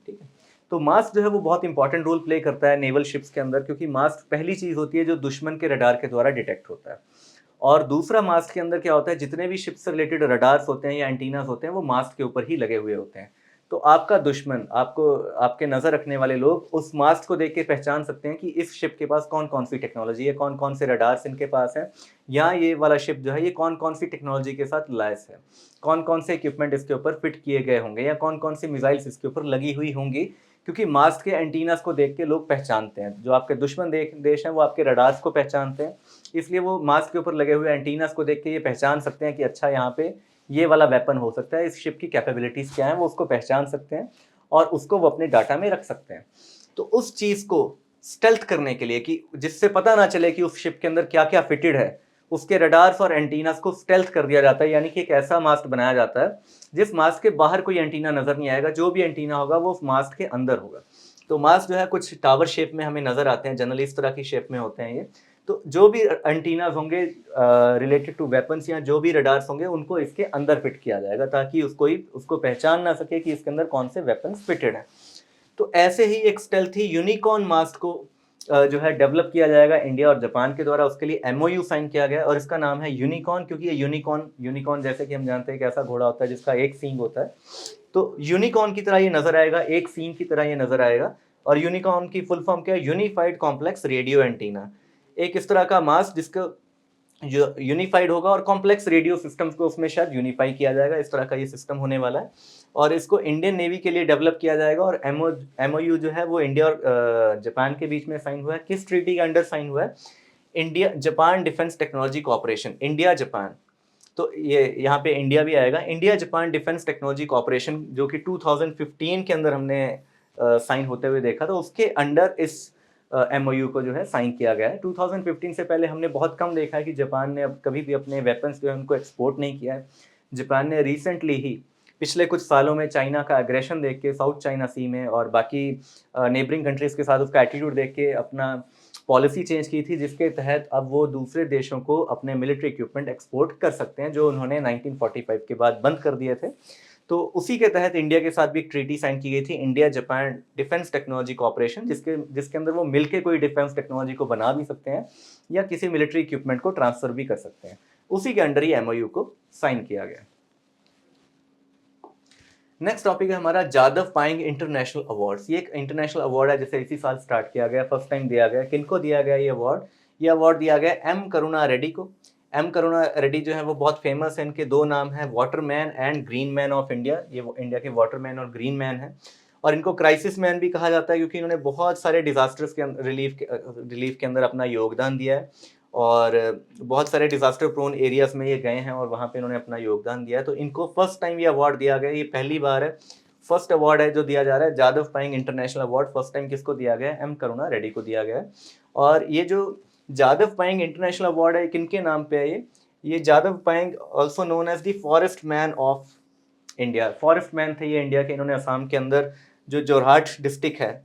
ठीक है, तो मास्ट जो है वो बहुत इंपॉर्टेंट रोल प्ले करता है नेवल शिप्स के अंदर, क्योंकि मास्ट पहली चीज़ होती है जो दुश्मन के रडार के द्वारा डिटेक्ट होता है। और दूसरा, मास्ट के अंदर क्या होता है, जितने भी शिप से रिलेटेड रडार्स होते हैं या एंटीनास होते हैं वो मास्ट के ऊपर ही लगे हुए होते हैं। तो आपका दुश्मन, आपको आपके नज़र रखने वाले लोग उस मास्ट को देख के पहचान सकते हैं कि इस शिप के पास कौन कौन सी टेक्नोलॉजी है, कौन कौन से रडार्स इनके पास है, या ये वाला शिप जो है ये कौन कौन सी टेक्नोलॉजी के साथ लैस है, कौन कौन से इक्विपमेंट इसके ऊपर फिट किए गए होंगे, या कौन कौन सी मिसाइल्स इसके ऊपर लगी हुई होंगी। क्योंकि मास्ट के एंटीनास को देख के लोग पहचानते हैं, जो आपके दुश्मन देश हैं वो आपके रडार्स को पहचानते हैं, इसलिए वो मास्ट के ऊपर लगे हुए एंटीनास को देख के ये पहचान सकते हैं कि अच्छा यहाँ पे ये वाला वेपन हो सकता है, इस शिप की कैपेबिलिटीज़ क्या है वो उसको पहचान सकते हैं और उसको वो अपने डाटा में रख सकते हैं। तो उस चीज़ को स्टेल्थ करने के लिए, कि जिससे पता ना चले कि उस शिप के अंदर क्या क्या फिटेड है, उसके रडार्स और एंटीनास को स्टेल्थ कर दिया जाता है, यानी कि एक ऐसा मास्ट बनाया जाता है जिस मास्ट के बाहर कोई एंटीना नजर नहीं आएगा, जो भी एंटीना होगा वो उस मास्ट के अंदर होगा। तो मास्ट जो है कुछ टावर शेप में हमें नजर आते हैं, जनरली इस तरह की शेप में होते हैं ये। तो जो भी एंटीनास होंगे रिलेटेड टू वेपन्स या जो भी रडार्स होंगे उनको इसके अंदर फिट किया जाएगा, ताकि उसको पहचान ना सके कि इसके अंदर कौन से वेपन्स फिटेड हैं। तो ऐसे ही एक स्टेल्थी यूनिकॉर्न मास्ट को जो है डेवलप किया जाएगा इंडिया और जापान के द्वारा। उसके लिए एमओयू साइन किया गया और इसका नाम है यूनिकॉर्न, क्योंकि ये यूनिकॉर्न जैसे कि हम जानते हैं कि ऐसा घोड़ा होता है जिसका एक सींग होता है, तो यूनिकॉर्न की तरह ये नजर आएगा, एक सींग की तरह ये नजर आएगा। और यूनिकॉर्न की फुल फॉर्म क्या है, यूनिफाइड कॉम्प्लेक्स रेडियो एंटीना। एक इस तरह का मास्ट जिसका जो यूनिफाइड होगा और कॉम्प्लेक्स रेडियो सिस्टम्स को उसमें शायद यूनिफाई किया जाएगा, इस तरह का ये सिस्टम होने वाला है। और इसको इंडियन नेवी के लिए डेवलप किया जाएगा। और एमओयू जो है वो इंडिया और जापान के बीच में साइन हुआ है। किस ट्रीटी के अंडर साइन हुआ है? India Japan defence technology cooperation, India Japan. तो ये यहाँ पे इंडिया भी आएगा, India Japan defence technology cooperation, जो कि 2015 के अंदर हमने साइन होते हुए देखा। तो उसके अंडर इस एमओयू को जो है साइन किया गया है। 2015 से पहले हमने बहुत कम देखा है कि जापान ने अब कभी भी अपने वेपन्स जो है उनको एक्सपोर्ट नहीं किया है। जापान ने रिसेंटली ही पिछले कुछ सालों में चाइना का एग्रेशन देख के साउथ चाइना सी में और बाकी नेबरिंग कंट्रीज के साथ उसका एटीट्यूड देख के अपना पॉलिसी चेंज की थी, जिसके तहत अब वो दूसरे देशों को अपने मिलिट्री इक्विपमेंट एक्सपोर्ट कर सकते हैं, जो उन्होंने 1945 के बाद बंद कर दिए थे। तो उसी के तहत इंडिया के साथ भी एक ट्रीटी साइन की गई थी, India Japan defence technology cooperation, जिसके अंदर वो मिलके कोई डिफेंस टेक्नोलॉजी को बना भी सकते हैं या किसी मिलिट्री इक्विपमेंट को ट्रांसफर भी कर सकते हैं। उसी के अंडर ही एमओयू को साइन किया गया। नेक्स्ट टॉपिक है हमारा जादव पायेंग इंटरनेशनल अवार्ड्स। ये एक इंटरनेशनल अवार्ड है जिसे इसी साल स्टार्ट किया गया, फर्स्ट टाइम दिया गया। किनको दिया गया ये अवार्ड? ये अवार्ड दिया गया एम करुणा रेड्डी को। एम करुणा रेड्डी जो है वो बहुत फेमस है, इनके दो नाम हैं, Waterman and green man of India. ये इंडिया के वाटरमैन और ग्रीन मैन है। और इनको क्राइसिस मैन भी कहा जाता है, क्योंकि इन्होंने बहुत सारे डिजास्टर्स के रिलीफ के अंदर अपना योगदान दिया है। और बहुत सारे डिजास्टर प्रोन एरियाज में ये गए हैं और वहाँ पे इन्होंने अपना योगदान दिया है। तो इनको फर्स्ट टाइम ये अवार्ड दिया गया, ये पहली बार है, फर्स्ट अवार्ड है जो दिया जा रहा है। Jadav Payeng international award first time किसको दिया गया है? एम करुणा रेड्डी को दिया गया है। और ये जो जादव पायेंग इंटरनेशनल अवार्ड है किनके नाम पे है? ये Jadav Payeng also known as the forest man of India. Forest man थे ये इंडिया के। इन्होंने असम के अंदर जो जोरहाट डिस्ट्रिक्ट है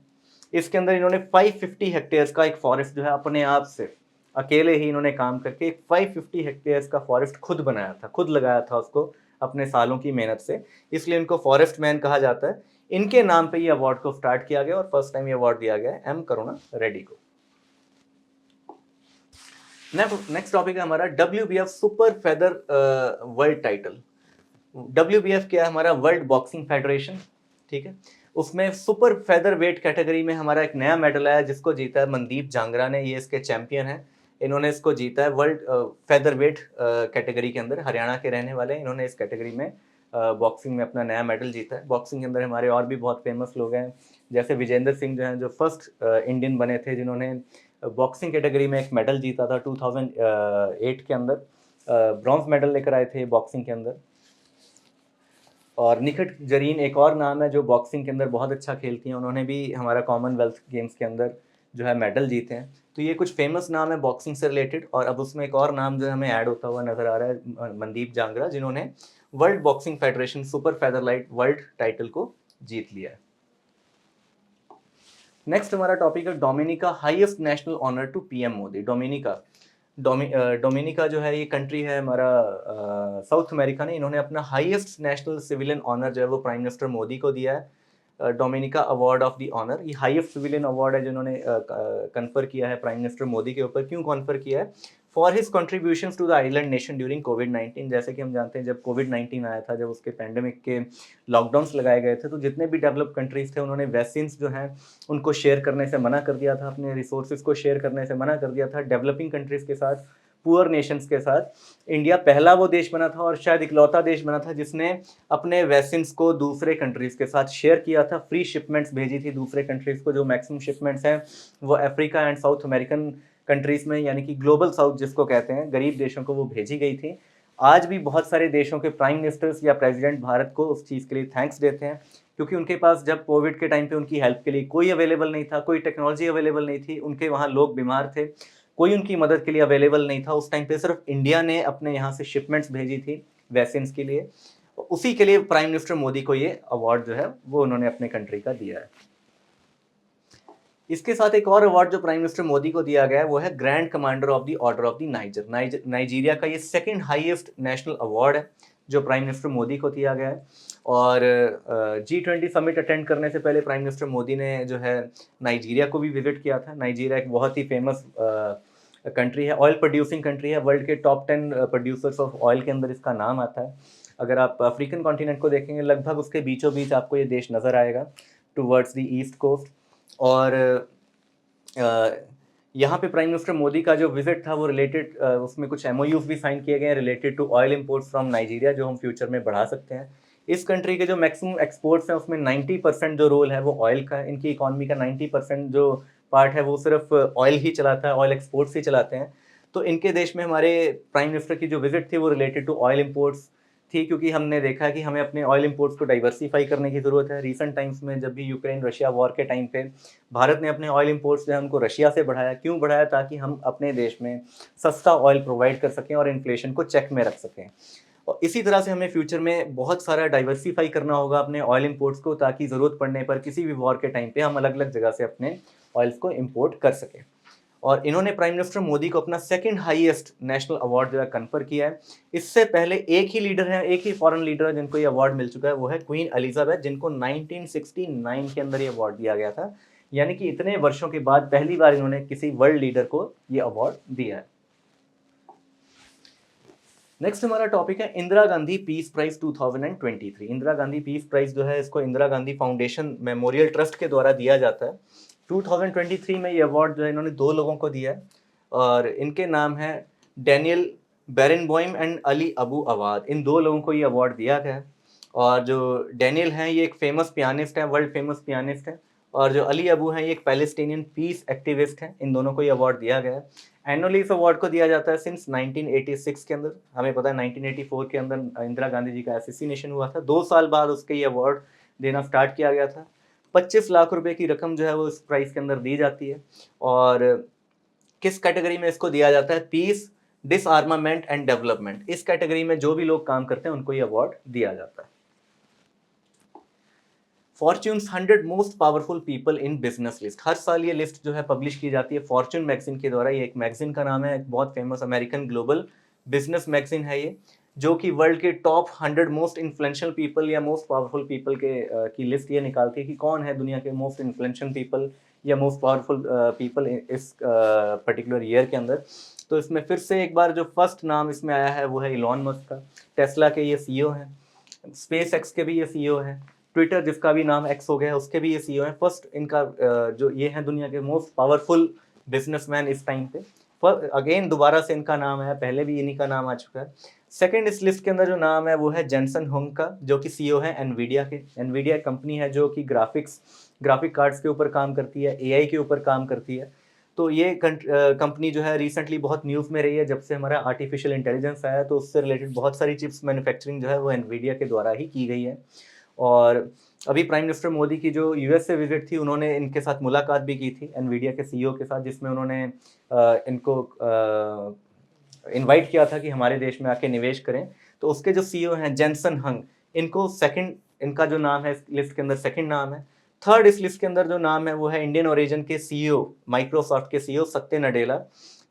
इसके अंदर इन्होंने 550 हेक्टेयर्स का एक फॉरेस्ट जो है अपने आप से अकेले ही इन्होंने काम करके 550 हेक्टेयर्स का फॉरेस्ट खुद बनाया था, खुद लगाया था उसको अपने सालों की मेहनत से, इसलिए इनको फॉरेस्ट मैन कहा जाता है। इनके नाम पे ये अवार्ड को स्टार्ट किया गया और फर्स्ट टाइम ये अवार्ड दिया गया है एम करुणा रेड्डी को। नेक्स्ट टॉपिक है हमारा WBF super feather world title. WBF क्या है? हमारा वर्ल्ड बॉक्सिंग फेडरेशन, ठीक है। उसमें सुपर फेदर वेट कैटेगरी में हमारा एक नया मेडल आया जिसको जीता है मनदीप जांगरा ने। ये इसके चैंपियन हैं, इन्होंने इसको जीता है वर्ल्ड फेदर वेट कैटेगरी के अंदर। हरियाणा के रहने वाले हैं, इन्होंने इस कैटेगरी में बॉक्सिंग में अपना नया मेडल जीता है। बॉक्सिंग के अंदर हमारे और भी बहुत फेमस लोग हैं, जैसे विजेंद्र सिंह जो हैं, जो फर्स्ट इंडियन बने थे जिन्होंने बॉक्सिंग कैटेगरी में एक मेडल जीता था 2008 के अंदर, ब्रॉन्ज मेडल लेकर आए थे बॉक्सिंग के अंदर। और निखत जरीन एक और नाम है जो बॉक्सिंग के अंदर बहुत अच्छा खेलती हैं, उन्होंने भी हमारा कॉमनवेल्थ गेम्स के अंदर जो है मेडल जीते हैं। तो ये कुछ फेमस नाम है बॉक्सिंग से रिलेटेड। और अब उसमें एक और नाम जो है हमें ऐड होता हुआ नजर आ रहा है, मनदीप जांगरा, जिन्होंने world boxing federation super featherlight world title को जीत लिया है। नेक्स्ट हमारा टॉपिक है Dominica highest national honour to PM Modi. Dominica Dominica जो है ये कंट्री है हमारा साउथ अमेरिका ने, इन्होंने अपना हाईएस्ट नेशनल सिविलियन ऑनर जो है वो प्राइम मिनिस्टर मोदी को दिया है, Dominica award of the honour. ये हाईएस्ट सिविलियन अवार्ड है जिन्होंने कन्फर किया है प्राइम मिनिस्टर मोदी के ऊपर। क्यों कन्फर किया है? For his contribution to the island nation during कोविड-19। जैसे कि हम जानते हैं जब कोविड-19 आया था, जब उसके पैंडेमिक के लॉकडाउन्स लगाए गए थे, तो जितने भी डेवलप कंट्रीज थे उन्होंने वैक्सीन्स जो हैं उनको शेयर करने से मना कर दिया था, अपने रिसोर्सेज को शेयर करने से मना कर दिया था डेवलपिंग कंट्रीज के साथ, पुअर नेशंस के साथ। इंडिया पहला वो देश बना था और शायद इकलौता देश बना था जिसने अपने वैक्सीन्स को दूसरे कंट्रीज के साथ शेयर किया था, फ्री शिपमेंट्स भेजी थी दूसरे कंट्रीज को। जो मैक्सिमम शिपमेंट्स हैं वो Africa and south American countries में, यानी कि ग्लोबल साउथ जिसको कहते हैं, गरीब देशों को वो भेजी गई थी। आज भी बहुत सारे देशों के प्राइम मिनिस्टर्स या प्रेसिडेंट भारत को उस चीज़ के लिए थैंक्स देते हैं, क्योंकि उनके पास जब कोविड के टाइम पे उनकी हेल्प के लिए कोई अवेलेबल नहीं था, कोई टेक्नोलॉजी अवेलेबल नहीं थी, उनके वहाँ लोग बीमार थे, कोई उनकी मदद के लिए अवेलेबल नहीं था। उस टाइम पे सिर्फ इंडिया ने अपने यहाँ से शिपमेंट्स भेजी थी वैक्सीन्स के लिए। उसी के लिए प्राइम मिनिस्टर मोदी को ये अवार्ड जो है वो उन्होंने अपने कंट्री का दिया है। इसके साथ एक और अवार्ड जो प्राइम मिनिस्टर मोदी को दिया गया है वो है grand commander of the order of the niger. Nigeria का ये सेकंड हाईएस्ट नेशनल अवार्ड है जो प्राइम मिनिस्टर मोदी को दिया गया है। और G20 समिट अटेंड करने से पहले प्राइम मिनिस्टर मोदी ने जो है नाइजीरिया को भी विजिट किया था। नाइजीरिया एक बहुत ही फेमस कंट्री है, ऑयल प्रोड्यूसिंग कंट्री है, वर्ल्ड के टॉप 10 प्रोड्यूसर्स ऑफ ऑयल के अंदर इसका नाम आता है। अगर आप अफ्रीकन कॉन्टिनेंट को देखेंगे, लगभग उसके बीचों बीच आपको ये देश नज़र आएगा, टूवर्ड्स द ईस्ट कोस्ट। और यहाँ पे प्राइम मिनिस्टर मोदी का जो विजिट था वो रिलेटेड, उसमें कुछ MOUs भी साइन किए गए हैं related to oil imports from Nigeria, जो हम फ्यूचर में बढ़ा सकते हैं। इस कंट्री के जो मैक्सिमम एक्सपोर्ट्स हैं उसमें 90% जो रोल है वो ऑयल का है। इनकी इकॉनमी का 90% जो पार्ट है वो सिर्फ ऑयल ही चलाता है, ऑयल एक्सपोर्ट्स ही चलाते हैं। तो इनके देश में हमारे प्राइम मिनिस्टर की जो विजिट थी वो रिलेटेड टू ऑयल इंपोर्ट्स थी, क्योंकि हमने देखा है कि हमें अपने ऑयल इंपोर्ट्स को डाइवर्सिफाई करने की ज़रूरत है। रीसेंट टाइम्स में जब भी यूक्रेन रशिया वॉर के टाइम पे भारत ने अपने ऑयल इंपोर्ट्स जो है उनको रशिया से बढ़ाया। क्यों बढ़ाया? ताकि हम अपने देश में सस्ता ऑयल प्रोवाइड कर सकें और इन्फ्लेशन को चेक में रख सकें। और इसी तरह से हमें फ्यूचर में बहुत सारा डाइवर्सिफाई करना होगा अपने ऑयल इंपोर्ट्स को, ताकि ज़रूरत पड़ने पर किसी भी वॉर के टाइम पे हम अलग अलग जगह से अपने ऑयल्स को इंपोर्ट कर सकें। और इन्होंने प्राइम मिनिस्टर मोदी को अपना सेकंड हाईएस्ट नेशनल अवार्ड जो है कन्फर किया है। इससे पहले एक ही लीडर है, एक ही फॉरेन लीडर है जिनको ये अवार्ड मिल चुका है, वो है क्वीन एलिजाबेथ, जिनको 1969 के अंदर ये अवार्ड दिया गया था। यानी कि इतने वर्षों के बाद पहली बार इन्होंने किसी वर्ल्ड लीडर को ये अवार्ड दिया है। नेक्स्ट हमारा टॉपिक है Indira Gandhi peace prize 2023। Indira Gandhi peace prize जो है इसको Indira Gandhi foundation memorial trust के द्वारा दिया जाता है। 2023 में ये अवार्ड जो है इन्होंने 2 लोगों को दिया है और इनके नाम है डैनियल बेरेनबॉइम एंड अली अबू अवाद। इन 2 लोगों को ये अवार्ड दिया गया है। और जो डैनियल हैं ये एक फेमस पियानिस्ट है, वर्ल्ड फेमस पियानिस्ट है। और जो अली अबू हैं ये एक पैलेस्टीनियन पीस एक्टिविस्ट हैं। इन दोनों को ये अवार्ड दिया गया है। एनुअली इस अवार्ड को दिया जाता है सिंस 1986 के अंदर। हमें पता है 1984 के अंदर इंदिरा गांधी जी का असैसिनेशन हुआ था। 2 साल बाद उसके ये अवार्ड देना स्टार्ट किया गया था। 25 लाख रुपए की रकम जो है वो इस प्राइज के अंदर दी जाती है। और किस कैटेगरी में इसको दिया जाता है? Peace, disarmament and development. इस कैटेगरी में जो भी लोग काम करते हैं उनको ये अवार्ड दिया जाता है। Fortune's 100 most powerful people in business list. हर साल ये लिस्ट जो है पब्लिश की जाती है फॉर्च्यून मैगजीन के द्वारा। ये एक मैगजीन का नाम है, एक बहुत famous American global business magazine है ये, जो कि वर्ल्ड के टॉप 100 मोस्ट इन्फ्लुएंशियल पीपल या मोस्ट पावरफुल पीपल के की लिस्ट ये निकालती है कि कौन है दुनिया के मोस्ट इन्फ्लुएंशियल पीपल या मोस्ट पावरफुल पीपल इस पर्टिकुलर ईयर के अंदर। तो इसमें फिर से एक बार जो फर्स्ट नाम इसमें आया है वो है इलॉन मस्क का। टेस्ला के ये CEO हैं, स्पेस एक्स के भी ये CEO हैं, ट्विटर जिसका भी नाम एक्स हो गया उसके भी ये CEO हैं। फर्स्ट इनका जो ये हैं दुनिया के मोस्ट पावरफुल बिजनेसमैन इस टाइम पे। पर अगेन दोबारा से इनका नाम है, पहले भी इन्हीं का नाम आ चुका है। सेकंड इस लिस्ट के अंदर जो नाम है वो है जेनसन हुंग का, जो कि CEO है एनवीडिया के। एनवीडिया एक कंपनी है जो कि ग्राफिक कार्ड्स के ऊपर काम करती है, AI के ऊपर काम करती है। तो ये कंपनी जो है रिसेंटली बहुत न्यूज़ में रही है। जब से हमारा आर्टिफिशियल इंटेलिजेंस आया तो उससे रिलेटेड बहुत सारी चिप्स मैन्युफैक्चरिंग जो है वो एनवीडिया के द्वारा ही की गई है। और अभी प्राइम मिनिस्टर मोदी की जो US से विजिट थी, उन्होंने इनके साथ मुलाकात भी की थी एनवीडिया के CEO के साथ, जिसमें उन्होंने इनको इनवाइट किया था कि हमारे देश में आके निवेश करें। तो उसके जो CEO हैं जेनसन हंग, इनको सेकंड, इनका जो नाम है इस लिस्ट के अंदर सेकंड नाम है। थर्ड इस लिस्ट के अंदर जो नाम है वो है इंडियन ओरिजिन के CEO, माइक्रोसॉफ्ट के CEO सत्य नडेला।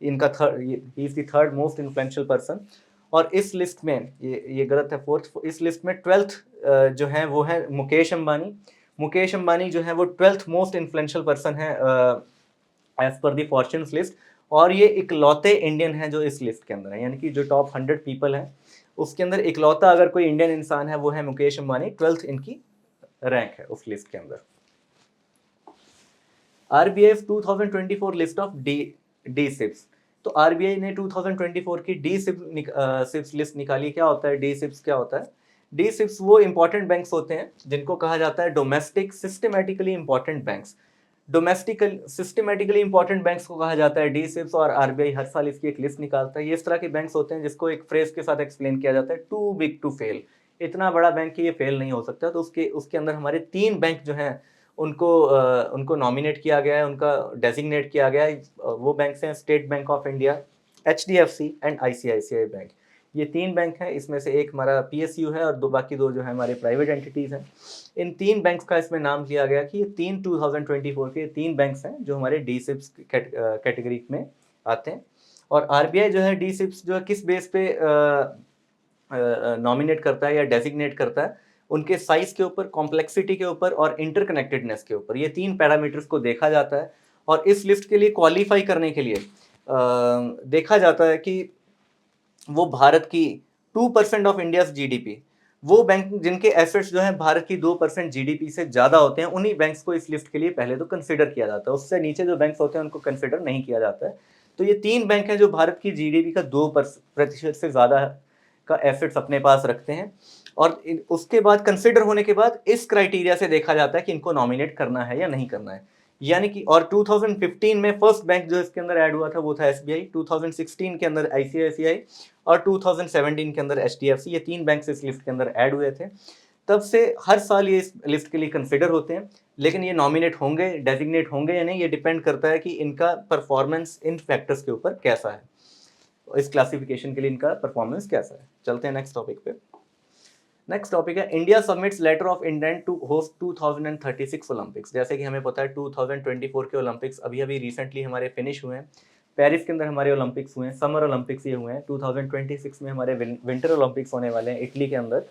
इनका third, he is the third most influential person. और इस लिस्ट में ये गलत है, फोर्थ, इस लिस्ट में 12th जो है वो है मुकेश अंबानी। मुकेश अंबानी जो है वो 12th मोस्ट इन्फ्लुएंशियल पर्सन है एज पर दी फॉर्च्यून्स लिस्ट। और ये इकलौते इंडियन हैं जो इस लिस्ट के अंदर है, यानी कि जो टॉप 100 पीपल हैं उसके अंदर इकलौता अगर कोई इंडियन इंसान है वो है मुकेश अंबानी, 12th इनकी रैंक है उस लिस्ट के अंदर। RBI 2024 list of D SIBs. तो आरबीआई ने 2024 की डी सिप्स लिस्ट निकाली। क्या होता है डी सिप्स, क्या होता है? डी सिप्स वो इंपॉर्टेंट बैंक्स होते हैं जिनको कहा जाता है domestic systematically important banks. Domestic systematically important banks को कहा जाता है डी सिप्स, और आरबीआई हर साल इसकी एक लिस्ट निकालता है। ये इस तरह के बैंक्स होते हैं जिसको एक फ्रेज के साथ एक्सप्लेन किया जाता है, टू बिग टू फेल। इतना बड़ा बैंक कि ये फेल नहीं हो सकता। तो उसके अंदर हमारे 3 बैंक जो हैं उनको नॉमिनेट किया गया है, उनका डेजिग्नेट किया गया है। वो बैंक हैं state bank of India, HDFC and ICICI bank. ये 3 बैंक हैं, इसमें से एक हमारा पीएसयू है और बाकी 2 जो है हमारे प्राइवेट एंटिटीज़ हैं। इन 3 बैंक्स का इसमें नाम लिया गया कि ये 2024 के 3 बैंक्स हैं जो हमारे डी सिप्स कैटेगरी में आते हैं। और आरबीआई जो है डी सिप्स जो है किस बेस पे नॉमिनेट करता है या डेजिग्नेट करता है? उनके साइज के ऊपर, कॉम्प्लेक्सिटी के ऊपर और इंटरकनेक्टेडनेस के ऊपर। ये 3 पैरामीटर्स को देखा जाता है। और इस लिस्ट के लिए क्वालिफाई करने के लिए देखा जाता है कि वो भारत की 2% ऑफ इंडियाज जीडीपी, वो बैंक जिनके एसेट्स जो है भारत की 2% जीडीपी से ज़्यादा होते हैं, उन्हीं बैंक्स को इस लिस्ट के लिए पहले तो कंसिडर किया जाता है। उससे नीचे जो बैंक्स होते हैं उनको कंसिडर नहीं किया जाता है। तो ये 3 बैंक हैं जो भारत की जीडीपी का 2% से ज़्यादा का एसेट्स अपने पास रखते हैं। और उसके बाद कंसिडर होने के बाद इस क्राइटेरिया से देखा जाता है कि इनको नॉमिनेट करना है या नहीं करना है। यानी कि और 2015 में फर्स्ट बैंक जो इसके अंदर ऐड हुआ था वो था एसबीआई, 2016 के अंदर आईसीआईसीआई और 2017 के अंदर एचडीएफसी। ये 3 बैंक इस लिस्ट के अंदर ऐड हुए थे। तब से हर साल ये इस लिस्ट के लिए कंसिडर होते हैं, लेकिन ये नॉमिनेट होंगे, डेजिग्नेट होंगे या नहीं, ये डिपेंड करता है कि इनका परफॉर्मेंस इन फैक्टर्स के ऊपर कैसा है, इस क्लासिफिकेशन के लिए इनका परफॉर्मेंस कैसा है। चलते हैं नेक्स्ट टॉपिक पे। नेक्स्ट टॉपिक है India submits letter of intent to host 2036 Olympics. जैसे कि हमें पता है 2024 के ओलंपिक्स अभी अभी रिसेंटली हमारे फिनिश हुए हैं। पेरिस के अंदर हमारे ओलंपिक्स हुए हैं, समर ओलंपिक्स ये हुए हैं। 2026 में हमारे विंटर ओलंपिक्स होने वाले हैं इटली के अंदर।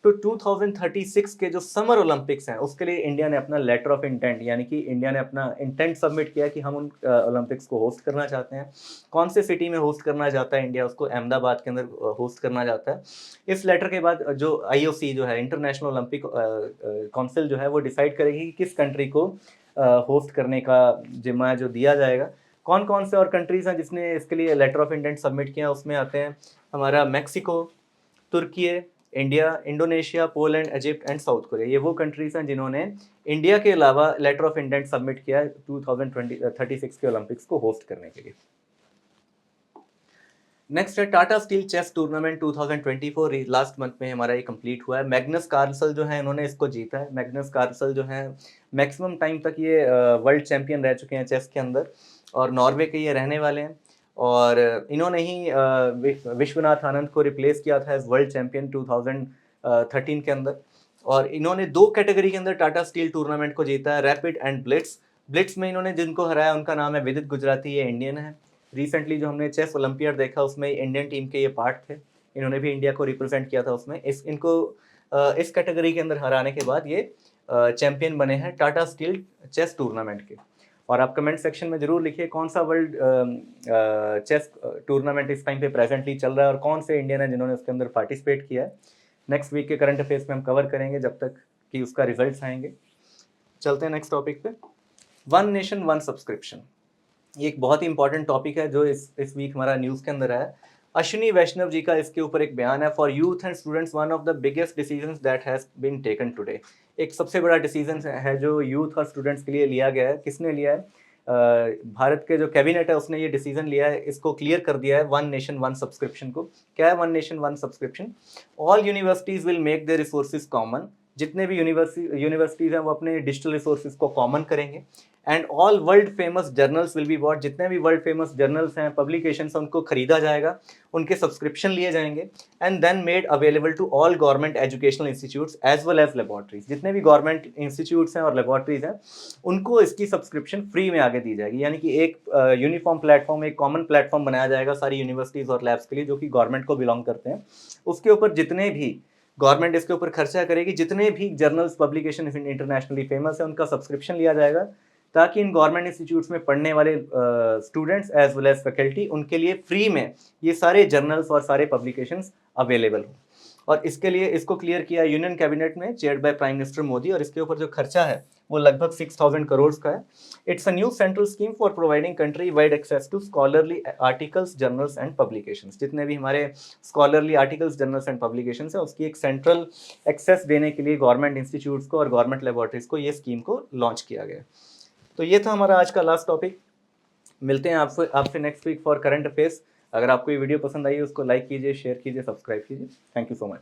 तो 2036 के जो समर ओलंपिक्स हैं उसके लिए इंडिया ने अपना लेटर ऑफ इंटेंट, यानी कि इंडिया ने अपना इंटेंट सबमिट किया कि हम उन ओलंपिक्स को होस्ट करना चाहते हैं। कौन से सिटी में होस्ट करना चाहता है इंडिया? उसको अहमदाबाद के अंदर होस्ट करना चाहता है। इस लेटर के बाद जो आईओसी जो है, इंटरनेशनल ओलंपिक काउंसिल जो है, वो डिसाइड करेगी कि किस कंट्री को होस्ट करने का जिम्मा जो दिया जाएगा। कौन कौन से और कंट्रीज हैं जिसने इसके लिए लेटर ऑफ इंटेंट सबमिट किया? उसमें आते हैं हमारा मैक्सिको, तुर्की, India, Indonesia, Poland, Egypt and South Korea. ये वो कंट्रीज हैं जिन्होंने इंडिया के अलावा लेटर ऑफ इंटेंट सबमिट किया 2036 के ओलंपिक्स को होस्ट करने के लिए। नेक्स्ट है Tata steel chess tournament 2024। Last month में हमारा ये कंप्लीट हुआ है। मैग्नस कार्लसन जो है इन्होंने इसको जीता है। मैग्नस कार्लसन जो है मैक्सिमम टाइम तक ये वर्ल्ड चैंपियन रह चुके हैं चेस के अंदर, और नॉर्वे के ये रहने वाले हैं। और इन्होंने ही विश्वनाथ आनंद को रिप्लेस किया था एज वर्ल्ड चैंपियन 2013 के अंदर। और इन्होंने 2 कैटेगरी के अंदर टाटा स्टील टूर्नामेंट को जीता है, रैपिड एंड ब्लिट्स। ब्लिट्स में इन्होंने जिनको हराया उनका नाम है विदित गुजराती, ये इंडियन है। रिसेंटली जो हमने चेस ओलंपियाड देखा उसमें इंडियन टीम के ये पार्ट थे, इन्होंने भी इंडिया को रिप्रेजेंट किया था उसमें। इनको इस कैटेगरी के अंदर हराने के बाद ये चैंपियन बने हैं टाटा स्टील चेस टूर्नामेंट के। और आप कमेंट सेक्शन में जरूर लिखिए कौन सा वर्ल्ड चेस टूर्नामेंट इस टाइम पे प्रेजेंटली चल रहा है और कौन से इंडियन है जिन्होंने उसके अंदर पार्टिसिपेट किया है। नेक्स्ट वीक के करंट अफेयर्स में हम कवर करेंगे जब तक कि उसका रिजल्ट्स आएंगे। चलते हैं नेक्स्ट टॉपिक पे। वन नेशन वन सब्सक्रिप्शन, ये एक बहुत ही इंपॉर्टेंट टॉपिक है जो इस वीक हमारा न्यूज़ के अंदर है। अश्विनी वैष्णव जी का इसके ऊपर एक बयान है। For youth and students one of the biggest decisions that has been taken today. एक सबसे बड़ा डिसीजन है जो यूथ और स्टूडेंट्स के लिए लिया गया है। किसने लिया है? भारत के जो कैबिनेट है उसने ये डिसीजन लिया है, इसको क्लियर कर दिया है वन नेशन वन सब्सक्रिप्शन को। क्या है one nation one subscription? All universities will make their resources common. जितने भी यूनिवर्सिटीज़ हैं वो अपने डिजिटल रिसोर्सेज को कॉमन करेंगे। And all world famous journals will be bought, जितने भी वर्ल्ड फेमस जर्नल्स हैं, पब्लिकेशंस हैं, उनको खरीदा जाएगा, उनके सब्सक्रिप्शन लिए जाएंगे, and then made available to all government educational institutes as well as laboratories. जितने भी गवर्नमेंट इंस्टीट्यूट्स हैं और लेबॉर्ट्रीज हैं, उनको इसकी सब्सक्रिप्शन फ्री में आगे दी जाएगी। यानी कि एक यूनिफॉर्म प्लेटफॉर्म, एक कॉमन प्लेटफॉर्म बनाया जाएगा सारी यूनिवर्सिटीज़ और लैब्स के लिए जो कि गवर्नमेंट को बिलोंग करते हैं। उसके ऊपर जितने भी गवर्नमेंट इसके ऊपर खर्चा करेगी, जितने भी जर्नल्स पब्लिकेशन इंटरनेशनली फेमस है, उनका सब्सक्रिप्शन लिया जाएगा, ताकि इन गवर्नमेंट इंस्टीट्यूट्स में पढ़ने वाले students as well as faculty, उनके लिए फ्री में ये सारे जर्नल्स और सारे पब्लिकेशंस अवेलेबल हो। और इसके लिए इसको क्लियर किया यूनियन कैबिनेट में, chaired by prime minister Modi, और इसके ऊपर जो खर्चा है वो लगभग 6000 करोड़ का है। It's a new central scheme for providing country wide access to scholarly articles, journals and publications. जितने भी हमारे scholarly articles, journals and publications है, उसकी एक सेंट्रल एक्सेस देने के लिए गवर्नमेंट इंस्टीट्यूट्स को और गवर्नमेंट लेबॉर्ट्रीज को ये स्कीम को लॉन्च किया गया। तो ये था हमारा आज का लास्ट टॉपिक। मिलते हैं आपसे next week for current affairs. अगर आपको ये वीडियो पसंद आई है, उसको लाइक कीजिए, शेयर कीजिए, सब्सक्राइब कीजिए। Thank you so much.